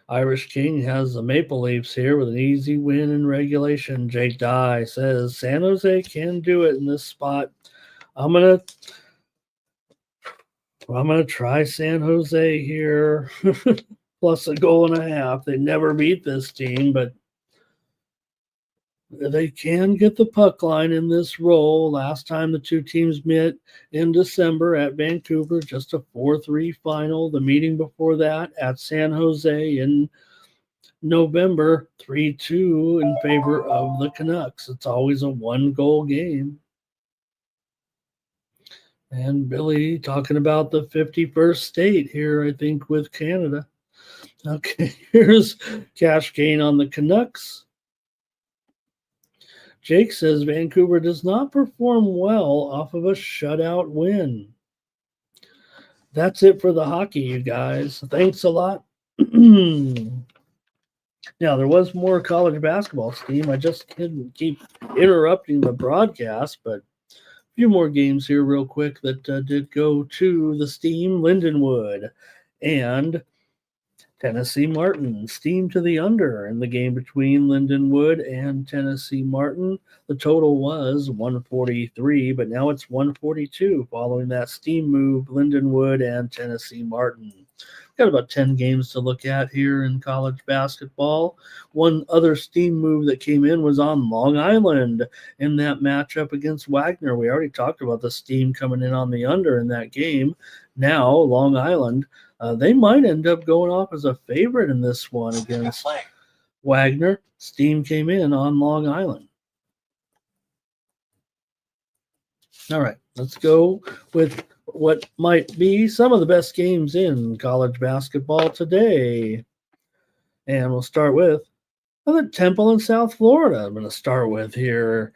Irish King has the Maple Leafs here with an easy win in regulation. Jake Dye says San Jose can do it in this spot. I'm gonna try San Jose here. Plus a goal and a half. They never beat this team, but they can get the puck line in this role. Last time the two teams met in December at Vancouver, just a 4-3 final. The meeting before that at San Jose in November, 3-2 in favor of the Canucks. It's always a one-goal game. And Billy talking about the 51st state here, I think, with Canada. Okay, here's cash gain on the Canucks. Jake says Vancouver does not perform well off of a shutout win. That's it for the hockey, you guys. Thanks a lot. Now, there was more college basketball, Steve. I just couldn't keep interrupting the broadcast, but a few more games here real quick that did go to the Steam. Lindenwood and Tennessee Martin. Steam to the under in the game between Lindenwood and Tennessee Martin. The total was 143, but now it's 142 following that Steam move, Lindenwood and Tennessee Martin. Got about 10 games to look at here in college basketball. One other Steam move that came in was on Long Island in that matchup against Wagner. We already talked about the Steam coming in on the under in that game. Now, Long Island, they might end up going off as a favorite in this one against Wagner. Steam came in on Long Island. All right, let's go with what might be some of the best games in college basketball today. And we'll start with the Temple in South Florida. I'm going to start with here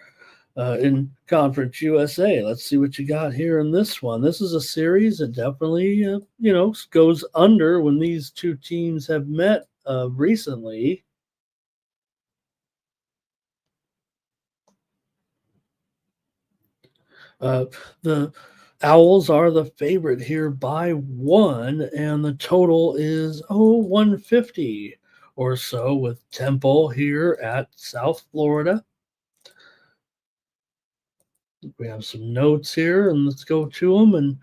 in Conference USA. Let's see what you got here in this one. This is a series that definitely, goes under when these two teams have met recently. The Owls are the favorite here by 1, and the total is 150 or so with Temple here at South Florida. We have some notes here, and let's go to them and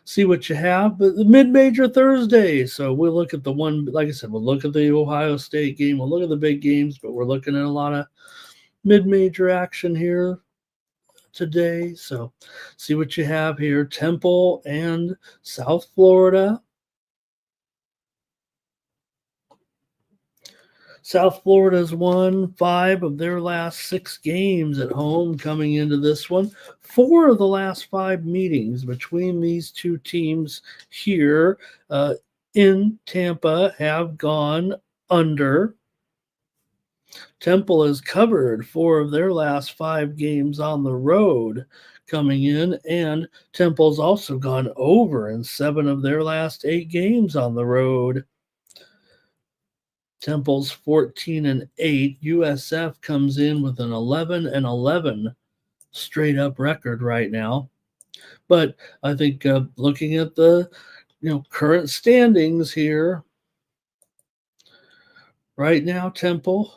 see what you have. But the mid-major Thursday, so we'll look at the one, like I said, we'll look at the Ohio State game, we'll look at the big games, but we're looking at a lot of mid-major action here today. So see what you have here. Temple and South Florida. South Florida's won 5 of their last 6 games at home coming into this one. 4 of the last 5 meetings between these two teams here in Tampa have gone under. Temple has covered 4 of their last 5 games on the road coming in, and Temple's also gone over in 7 of their last 8 games on the road. Temple's 14-8. USF comes in with an 11-11 straight up record right now. But I think looking at the current standings here, right now Temple.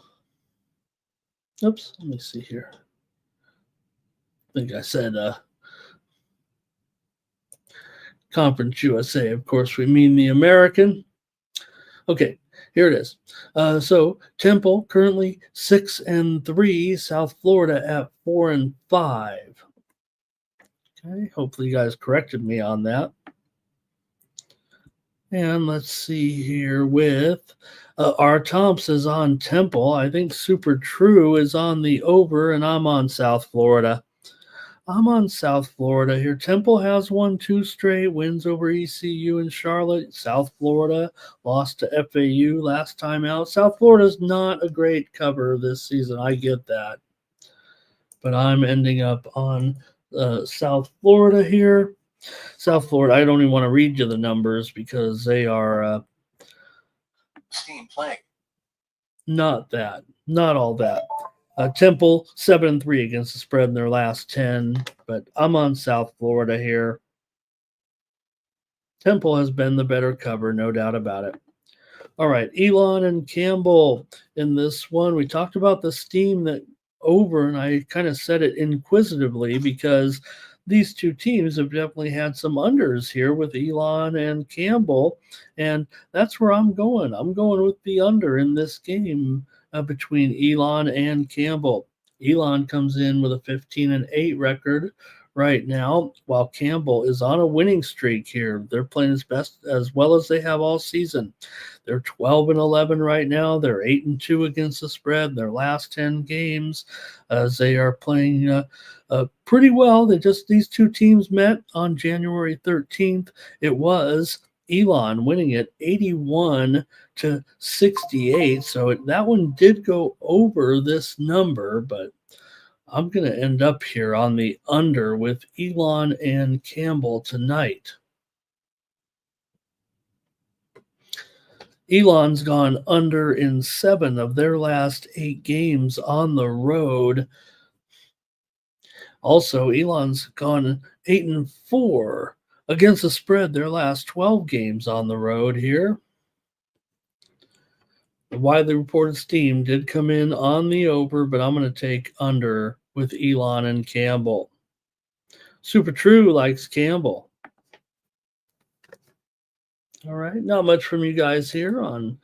Oops, let me see here. I think I said Conference USA. Of course, we mean the American. Okay, here it is. So Temple currently 6-3. South Florida at 4-5. Okay, hopefully you guys corrected me on that. And let's see here with R. Thompson is on Temple. I think Super True is on the over, and I'm on South Florida. I'm on South Florida here. Temple has won 2 straight wins over ECU and Charlotte. South Florida lost to FAU last time out. South Florida's not a great cover this season. I get that. But I'm ending up on South Florida here. South Florida, I don't even want to read you the numbers because they are Steam playing. not all that. Temple 7-3 against the spread in their last 10, but I'm on South Florida here. Temple has been the better cover, no doubt about it. All right, Elon and Campbell in this one. We talked about the steam that over, and I kind of said it inquisitively because these two teams have definitely had some unders here with Elon and Campbell, and that's where I'm going. I'm going with the under in this game between Elon and Campbell. Elon comes in with a 15-8 record right now, while Campbell is on a winning streak here. They're playing as best as well as they have all season. They're 12-11 right now. They're 8-2 against the spread in their last 10 games, as they are playing pretty well. These two teams met on January 13th. It was Elon winning it 81-68. So that one did go over this number, but I'm going to end up here on the under with Elon and Campbell tonight. Elon's gone under in 7 of their last 8 games on the road. Also, Elon's gone 8-4 against the spread their last 12 games on the road here. The widely reported steam did come in on the over, but I'm going to take under with Elon and Campbell. Super True likes Campbell. All right, not much from you guys here on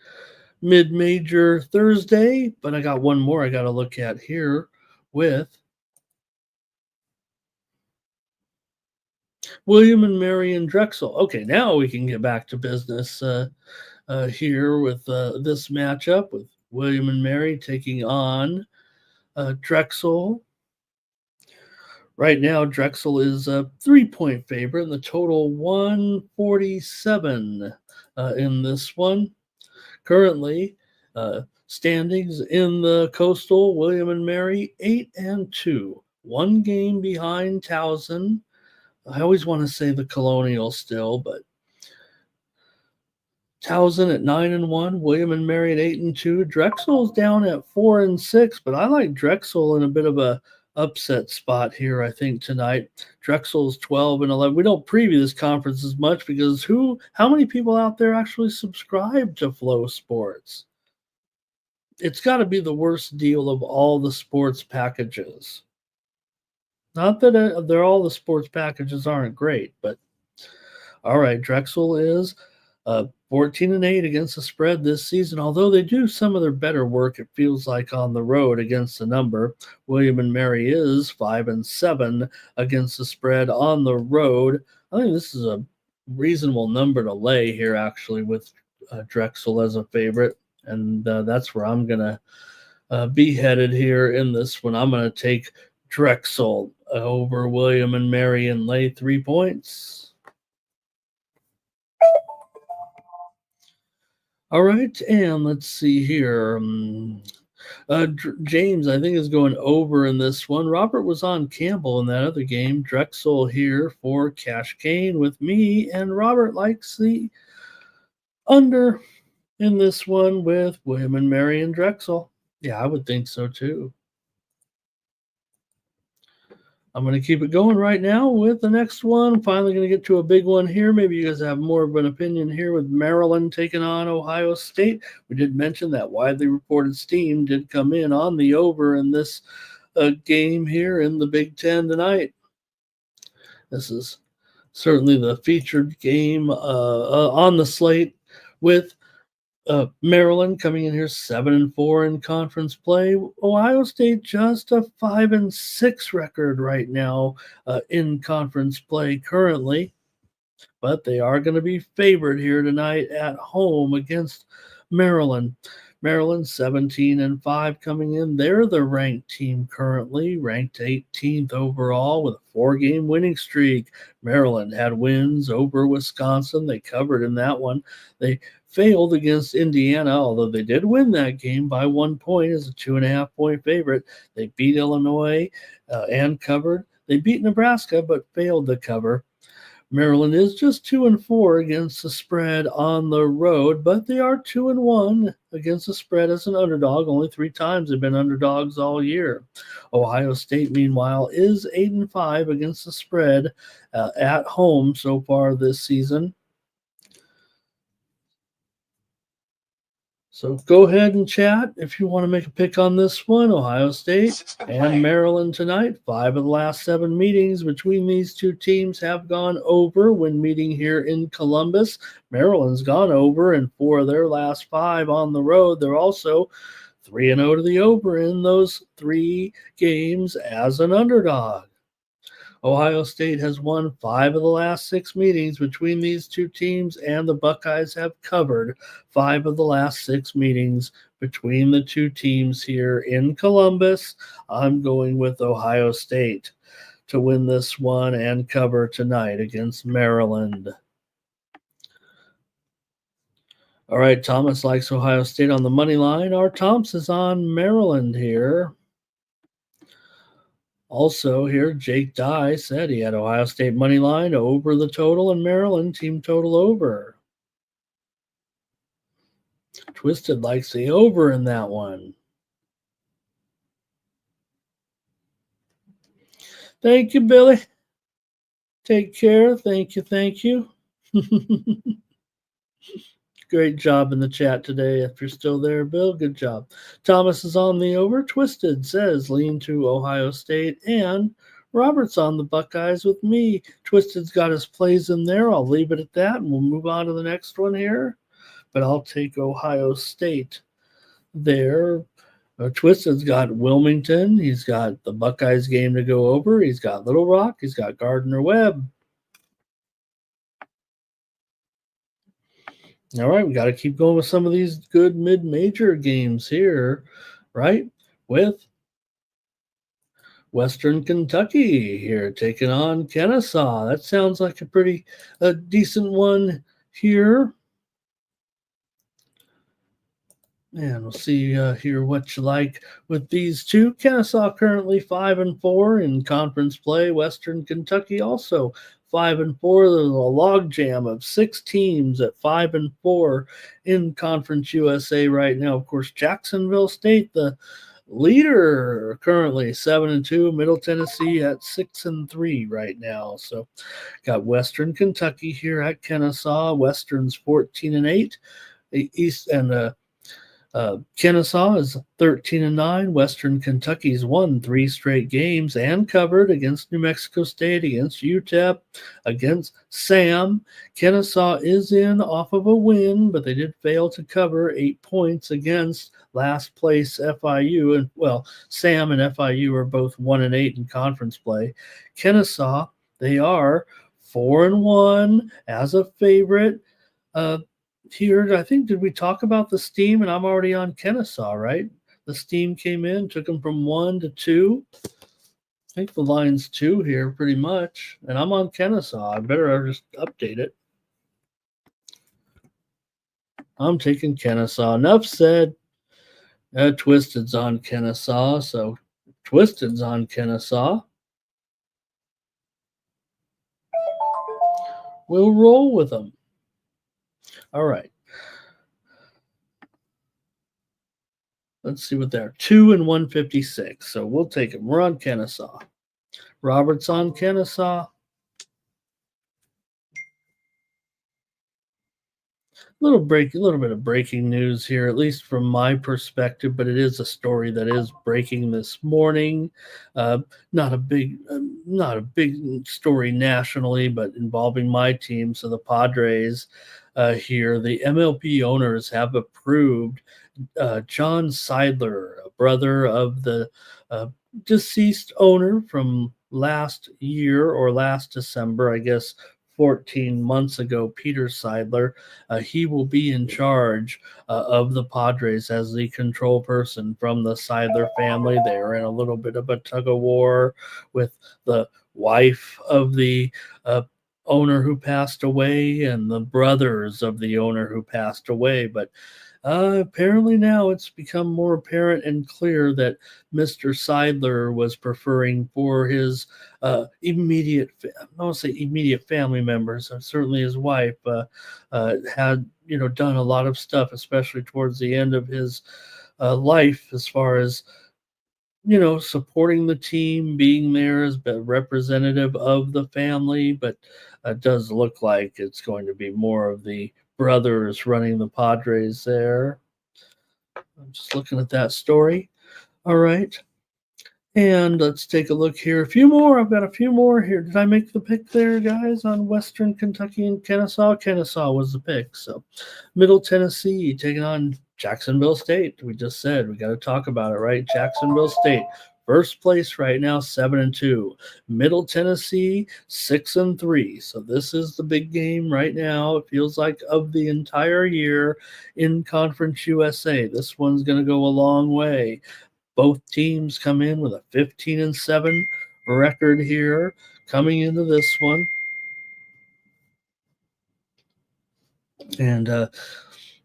mid-major Thursday, but I got one more I got to look at here with William and Mary and Drexel. Okay, now we can get back to business here with this matchup with William and Mary taking on Drexel. Right now, Drexel is a 3-point favorite, and the total 147 in this one. Currently, standings in the Coastal, William and Mary 8-2, 1 game behind Towson. I always want to say the Colonial still, but Towson at 9-1, William and Mary at 8-2. Drexel's down at 4-6, but I like Drexel in a bit of a upset spot here, I think, tonight. Drexel's 12-11. We don't preview this conference as much because how many people out there actually subscribe to Flow Sports? It's got to be the worst deal of all the sports packages. Not that they're all the sports packages aren't great, but all right, Drexel is 14-8 against the spread this season, although they do some of their better work, it feels like, on the road against the number. William and Mary is 5-7 against the spread on the road. I think this is a reasonable number to lay here, actually, with Drexel as a favorite, and that's where I'm going to be headed here in this one. I'm going to take Drexel over William and Mary and lay 3 points. All right, and let's see here. James, I think, is going over in this one. Robert was on Campbell in that other game. Drexel here for Cash Kane with me, and Robert likes the under in this one with William and Mary and Drexel. Yeah, I would think so too. I'm going to keep it going right now with the next one. Finally going to get to a big one here. Maybe you guys have more of an opinion here with Maryland taking on Ohio State. We did mention that widely reported steam did come in on the over in this game here in the Big Ten tonight. This is certainly the featured game on the slate with Maryland coming in here 7-4 in conference play. Ohio State just a 5-6 record right now in conference play currently, but they are going to be favored here tonight at home against Maryland. Maryland 17-5 coming in. They're the ranked team currently, ranked 18th overall with a 4-game winning streak. Maryland had wins over Wisconsin. They covered in that one. They failed against Indiana, although they did win that game by 1 point as a 2.5-point favorite. They beat Illinois and covered. They beat Nebraska, but failed to cover. Maryland is just 2-4 against the spread on the road, but they are 2-1 against the spread as an underdog. Only 3 times they've been underdogs all year. Ohio State, meanwhile, is 8-5 against the spread at home so far this season. So go ahead and chat if you want to make a pick on this one. Ohio State and Maryland tonight. 5 of the last 7 meetings between these two teams have gone over when meeting here in Columbus. Maryland's gone over in 4 of their last 5 on the road. They're also 3-0 to the over in those 3 games as an underdog. Ohio State has won 5 of the last 6 meetings between these two teams, and the Buckeyes have covered 5 of the last 6 meetings between the two teams here in Columbus. I'm going with Ohio State to win this one and cover tonight against Maryland. All right, Thomas likes Ohio State on the money line. Our Thompson is on Maryland here. Also here, Jake Dye said he had Ohio State money line over the total and Maryland team total over. Twisted likes the over in that one. Thank you, Billy. Take care. Thank you. Thank you. Great job in the chat today. If you're still there, Bill, good job. Thomas is on the over. Twisted says lean to Ohio State, and Robert's on the Buckeyes with me. Twisted's got his plays in there. I'll leave it at that, and we'll move on to the next one here. But I'll take Ohio State there. Twisted's got Wilmington. He's got the Buckeyes game to go over. He's got Little Rock. He's got Gardner-Webb. All right, we got to keep going with some of these good mid-major games here, right? With Western Kentucky here taking on Kennesaw. That sounds like a pretty decent one here. And we'll see here what you like with these two. Kennesaw currently 5-4 in conference play. Western Kentucky also 5-4. There's a logjam of 6 teams at 5-4 in Conference USA right now. Of course, Jacksonville State, the leader, currently 7-2. Middle Tennessee at 6-3 right now. So, got Western Kentucky here at Kennesaw. Western's 14-8. East and Kennesaw is 13-9. Western Kentucky's won 3 straight games and covered against New Mexico State, against UTEP, against Sam. Kennesaw is in off of a win, but they did fail to cover 8 points against last place FIU. And well, Sam and FIU are both 1-8 in conference play. Kennesaw, they are 4-1 as a favorite. Here, I think, did we talk about the Steam? And I'm already on Kennesaw, right? The Steam came in, took them from 1 to 2. I think the line's 2 here pretty much. And I'm on Kennesaw. I better just update it. I'm taking Kennesaw. Enough said. Twisted's on Kennesaw. So Twisted's on Kennesaw. We'll roll with them. All right. Let's see what they're 2 and 156. So we'll take them. We're on Kennesaw. Robert's on Kennesaw. A little bit of breaking news here, at least from my perspective, but it is a story that is breaking this morning. Not a big story nationally, but involving my team. So the Padres here, the MLB owners have approved John Seidler, a brother of the deceased owner from last year or last December, I guess 14 months ago, Peter Seidler. He will be in charge of the Padres as the control person from the Seidler family. They are in a little bit of a tug of war with the wife of the owner who passed away and the brothers of the owner who passed away. But Apparently now it's become more apparent and clear that Mr. Seidler was preferring for his immediate, I don't want to say immediate family members, certainly his wife had, done a lot of stuff, especially towards the end of his life, as far as supporting the team, being there as a representative of the family, but it does look like it's going to be more of the brothers running the Padres there. I'm just looking at that story. All right. And let's take a look here. A few more. I've got a few more here. Did I make the pick there, guys, on Western Kentucky and Kennesaw? Kennesaw was the pick. So Middle Tennessee taking on Jacksonville State. We just said we got to talk about it, right? Jacksonville State. First place right now, 7-2. Middle Tennessee, 6-3. So this is the big game right now. It feels like of the entire year in Conference USA. This one's going to go a long way. Both teams come in with a 15-7 record here coming into this one. And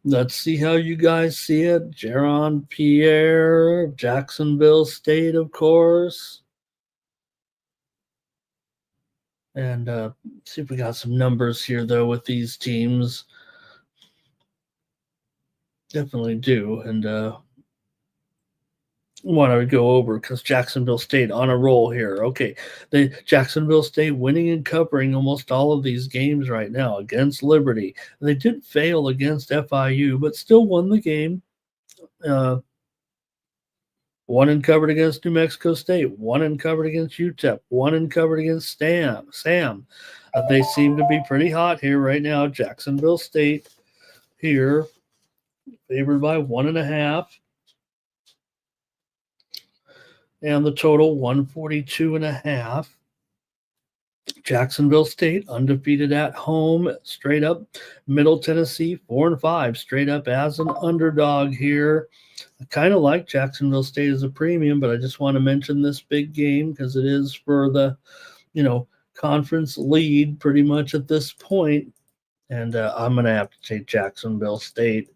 let's see how you guys see it. Jaron Pierre, Jacksonville State, of course. And see if we got some numbers here, though, with these teams. Definitely do. And want to go over because Jacksonville State on a roll here. Okay, the Jacksonville State winning and covering almost all of these games right now against Liberty. They did fail against FIU, but still won the game. Won and covered against New Mexico State. Won and covered against UTEP. Won and covered against Sam. They seem to be pretty hot here right now. Jacksonville State here, favored by 1.5. And the total 142.5. Jacksonville State undefeated at home, straight up. Middle Tennessee 4-5, straight up as an underdog here. I kind of like Jacksonville State as a premium, but I just want to mention this big game because it is for the, conference lead pretty much at this point. And I'm going to have to take Jacksonville State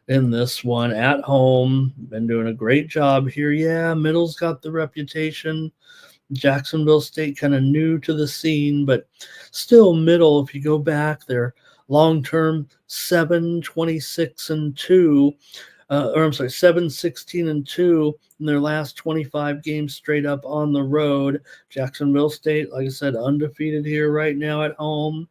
in this one at home. Been doing a great job here. Yeah, Middle's got the reputation. Jacksonville State kind of new to the scene, but still Middle, if you go back, they're long-term 7-26-2, 7-16-2 in their last 25 games straight up on the road. Jacksonville State, like I said, undefeated here right now at home.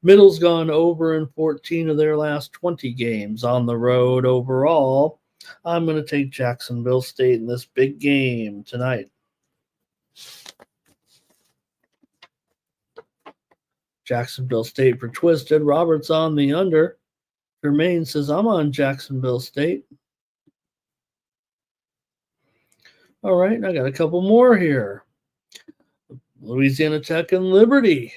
Middle's gone over in 14 of their last 20 games on the road overall. I'm going to take Jacksonville State in this big game tonight. Jacksonville State for Twisted. Robert's on the under. Jermaine says, I'm on Jacksonville State. All right, I got a couple more here. Louisiana Tech and Liberty.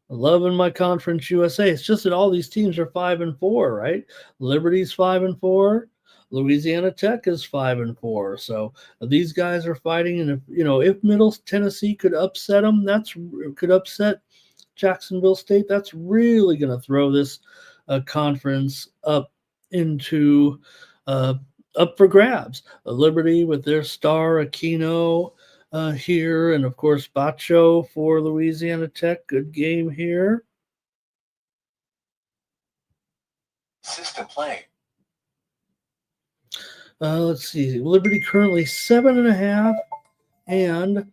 Loving my Conference USA. It's just that all these teams are 5-4, right? Liberty's 5-4. Louisiana Tech is 5-4. So these guys are fighting, and if Middle Tennessee could upset them, could upset Jacksonville State. That's really going to throw this conference up into up for grabs. Liberty with their star Aquino here, and of course Bacho for Louisiana Tech. Good game here. System play. Let's see. Liberty currently 7.5 and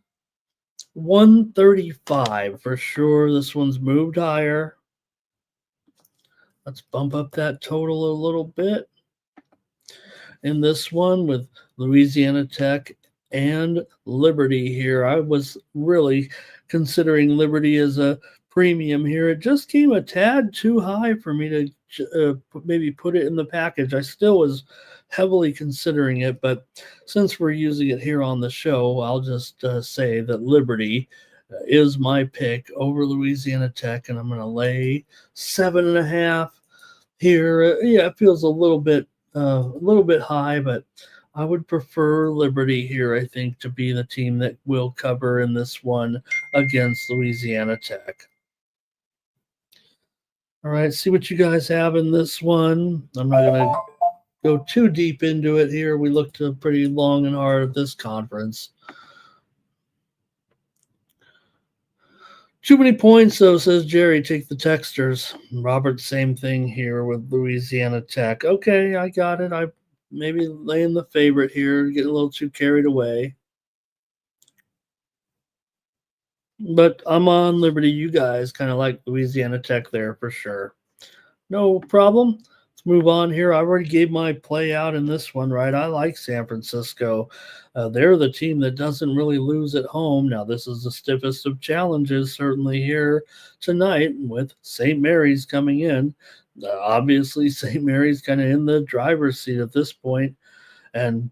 135 for sure. This one's moved higher. Let's bump up that total a little bit. In this one with Louisiana Tech and Liberty here, I was really considering Liberty as a premium here. It just came a tad too high for me to maybe put it in the package. I still was heavily considering it, but since we're using it here on the show, I'll just say that Liberty is my pick over Louisiana Tech, and I'm going to lay 7.5 here. Yeah, it feels a little bit high, but I would prefer Liberty here, I think, to be the team that will cover in this one against Louisiana Tech. All right, see what you guys have in this one. I'm not going to go too deep into it here. We looked pretty long and hard at this conference. Too many points, though, says Jerry. Take the Texters. Robert, same thing here with Louisiana Tech. Okay, I got it. I maybe laying the favorite here, getting a little too carried away. But I'm on Liberty. You guys kind of like Louisiana Tech there for sure. No problem. Let's move on here. I already gave my play out in this one, right? I like San Francisco. They're the team that doesn't really lose at home. Now, this is the stiffest of challenges, certainly here tonight with St. Mary's coming in. Obviously, St. Mary's kind of in the driver's seat at this point, and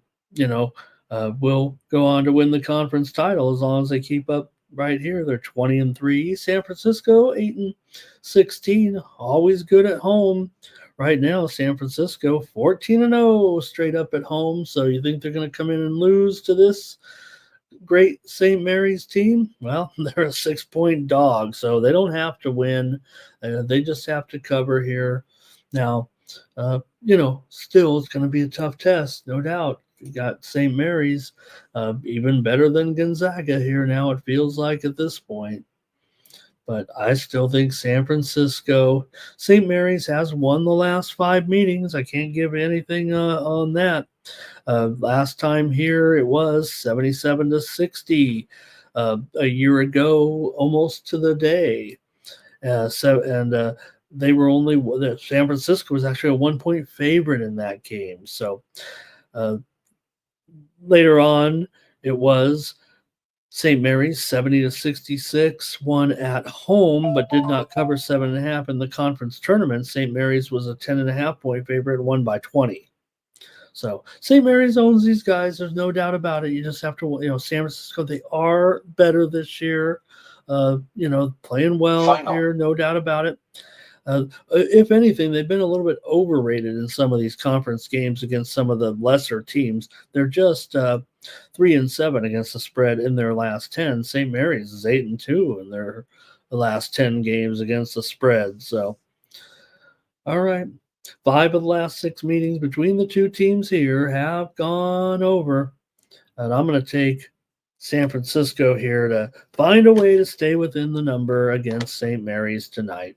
will go on to win the conference title as long as they keep up right here. They're 20-3. San Francisco 8-16. Always good at home. Right now, San Francisco 14-0 straight up at home. So you think they're going to come in and lose to this great St. Mary's team? Well, they're a 6-point dog, so they don't have to win. They just have to cover here. Now, still it's going to be a tough test, no doubt. You got St. Mary's, even better than Gonzaga here now, it feels like at this point. But I still think San Francisco, St. Mary's has won the last 5 meetings. I can't give anything on that. Last time here it was 77-60. A year ago, almost to the day. They were only San Francisco was actually a 1-point favorite in that game. So later on, it was St. Mary's 70-66, won at home, but did not cover 7.5 in the conference tournament. St. Mary's was a 10.5-point favorite, won by 20. So St. Mary's owns these guys. There's no doubt about it. You just have to, San Francisco, they are better this year. Playing well here, no doubt about it. If anything, they've been a little bit overrated in some of these conference games against some of the lesser teams. They're just 3-7 against the spread in their last 10. St. Mary's is 8-2 in their last 10 games against the spread. So, all right. 5 of the last 6 meetings between the two teams here have gone over. And I'm going to take San Francisco here to find a way to stay within the number against St. Mary's tonight.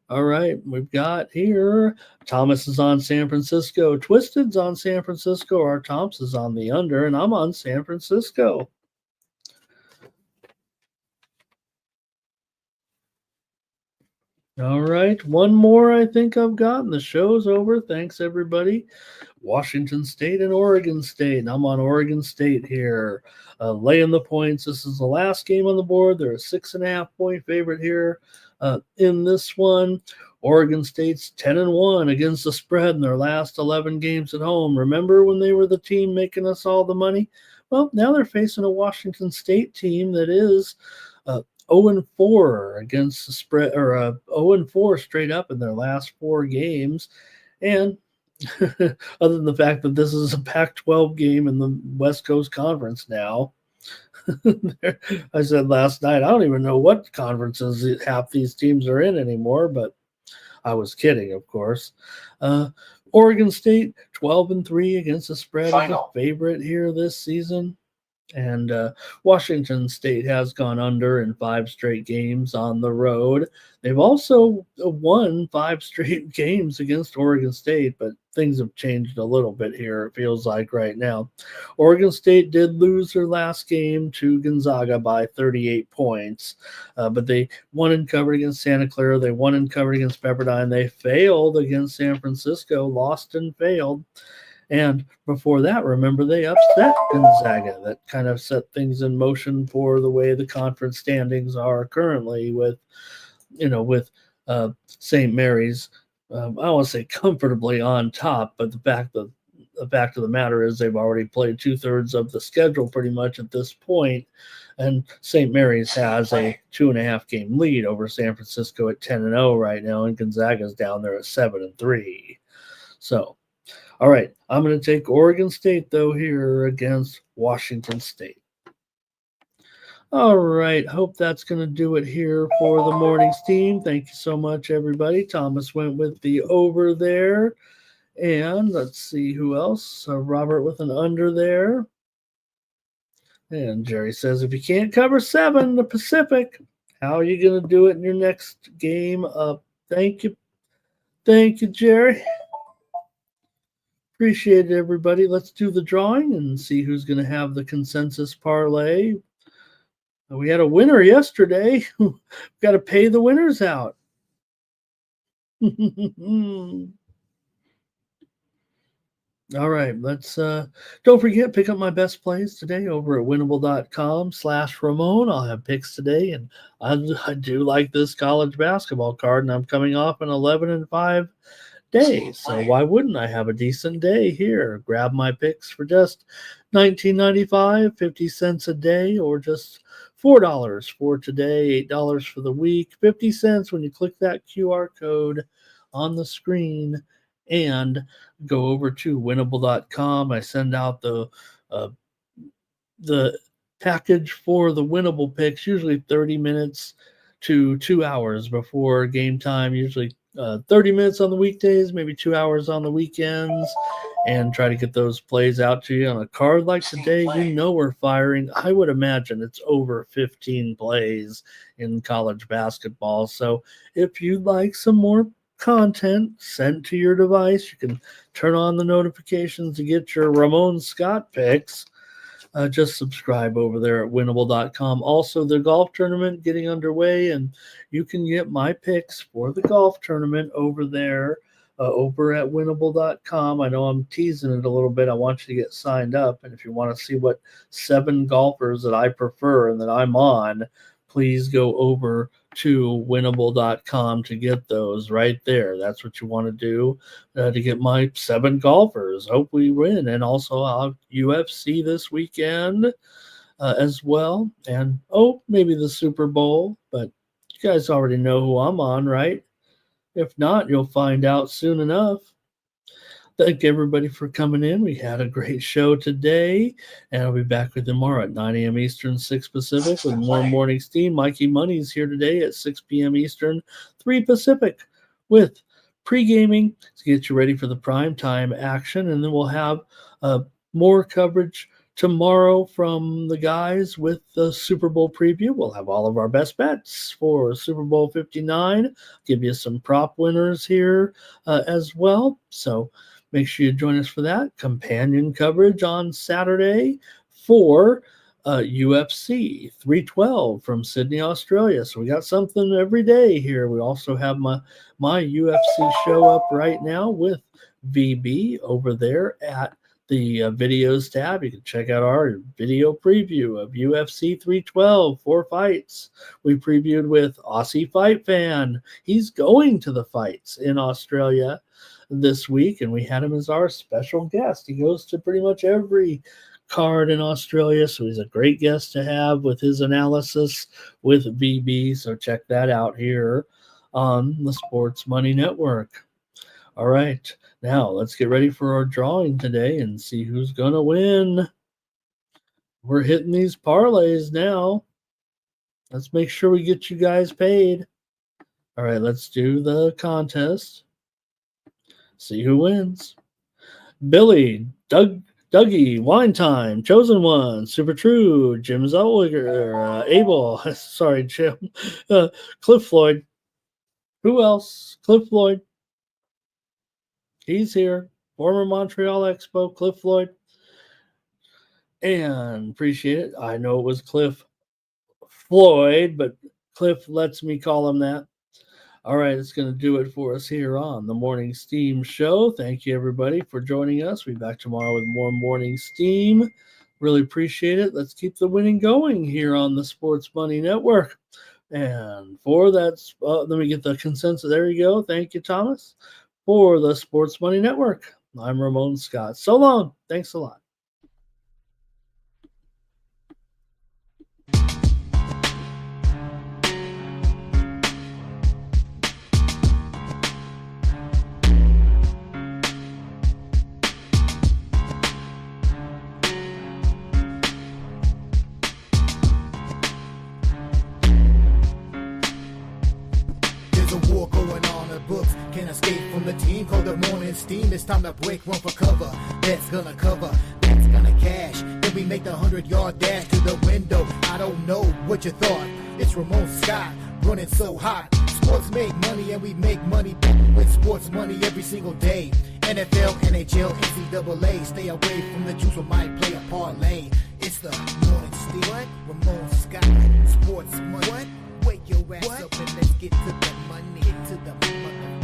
All right, we've got here Thomas is on San Francisco, Twisted's on San Francisco, our Thompson is on the under, and I'm on San Francisco. All right, one more I think I've gotten. The show's over. Thanks, everybody. Washington State and Oregon State. And I'm on Oregon State here, laying the points. This is the last game on the board. They're a 6.5-point favorite here in this one. Oregon State's 10-1 against the spread in their last 11 games at home. Remember when they were the team making us all the money? Well, now they're facing a Washington State team that is 0-4 against the spread, or 0-4 straight up in their last 4 games. And other than the fact that this is a Pac-12 game in the West Coast Conference now. I said last night, I don't even know what conferences half these teams are in anymore, but I was kidding, of course. Oregon State, 12-3 against the spread, is a favorite here this season. And Washington State has gone under in 5 straight games on the road. They've also won 5 straight games against Oregon State, but things have changed a little bit here, it feels like right now. Oregon State did lose their last game to Gonzaga by 38 points, but they won and covered against Santa Clara. They won and covered against Pepperdine. They failed against San Francisco, lost and failed. And before that, remember, they upset Gonzaga. That kind of set things in motion for the way the conference standings are currently with St. Mary's. I don't want to say comfortably on top, but the fact of the matter is they've already played 2/3 of the schedule pretty much at this point. And St. Mary's has a 2.5-game lead over San Francisco at 10-0 right now, and Gonzaga's down there at 7-3. So, all right, I'm going to take Oregon State, though, here against Washington State. All right. Hope that's going to do it here for the morning's team. Thank you so much, everybody. Thomas went with the over there. And let's see who else. Robert with an under there. And Jerry says, if you can't cover 7, the Pacific, how are you going to do it in your next game up? Thank you. Thank you, Jerry. Appreciate it, everybody. Let's do the drawing and see who's going to have the consensus parlay. We had a winner yesterday. Got to pay the winners out. All right, let's don't forget, pick up my best plays today over at winnable.com/Ramon. I'll have picks today, and I do like this college basketball card, and I'm coming off an 11-5 day, so why wouldn't I have a decent day here? Grab my picks for just $19.95, 50 cents a day, or just $4 for today, $8 for the week, 50 cents when you click that QR code on the screen and go over to winnable.com. I send out the package for the winnable picks, usually 30 minutes to 2 hours before game time, usually 30 minutes on the weekdays, maybe 2 hours on the weekends, and try to get those plays out to you. On a card like today, you know we're firing. I would imagine it's over 15 plays in college basketball. So if you'd like some more content sent to your device, you can turn on the notifications to get your Ramon Scott picks. Just subscribe over there at winnable.com. Also, the golf tournament getting underway, and you can get my picks for the golf tournament over there over at winnable.com. I know I'm teasing it a little bit. I want you to get signed up, and if you want to see what 7 golfers that I prefer and that I'm on, please go over to winnable.com to get those right there. That's what you want to do to get my 7 golfers. Hope we win. And also I'll have UFC this weekend as well. And, maybe the Super Bowl. But you guys already know who I'm on, right? If not, you'll find out soon enough. Thank everybody for coming in. We had a great show today, and I'll be back with you tomorrow at 9 a.m. Eastern, 6 Pacific with more Morning Steam. Mikey Money's here today at 6 p.m. Eastern, 3 Pacific with pre-gaming to get you ready for the prime time action, and then we'll have more coverage tomorrow from the guys with the Super Bowl preview. We'll have all of our best bets for Super Bowl 59. Give you some prop winners here as well. So make sure you join us for that. Companion coverage on Saturday for UFC 312 from Sydney, Australia. So we got something every day here. We also have my UFC show up right now with VB over there at the videos tab. You can check out our video preview of UFC 312, 4 fights. We previewed with Aussie Fight Fan. He's going to the fights in Australia this week, and we had him as our special guest. He goes to pretty much every card in Australia, so he's a great guest to have with his analysis with VB. So check that out here on the Sports Money Network. All right, now let's get ready for our drawing today and see who's going to win. We're hitting these parlays now. Let's make sure we get you guys paid. All right, let's do the contest. See who wins. Billy, Dougie, Wine Time, Chosen One, Super True, Jim Zellweger, Abel, sorry, Jim, Cliff Floyd. Who else? Cliff Floyd. He's here. Former Montreal Expo, Cliff Floyd. And appreciate it. I know it was Cliff Floyd, but Cliff lets me call him that. All right, it's going to do it for us here on the Morning Steam Show. Thank you, everybody, for joining us. We'll be back tomorrow with more Morning Steam. Really appreciate it. Let's keep the winning going here on the Sports Money Network. And for that, let me get the consensus. There you go. Thank you, Thomas. For the Sports Money Network, I'm Ramon Scott. So long. Thanks a lot. the team called the morning steam. It's time to break, run for cover. That's gonna cover, that's gonna cash. Then we make the 100-yard dash to the window. I don't know what you thought. It's Ramon Scott, running so hot. Sports make money and we make money with sports money every single day. NFL, NHL, NCAA. Stay away from the juice, we might play a parlay. It's the morning steam. What? Ramon Scott, sports money. What? Wake your ass up and let's get to the money. Get to the money.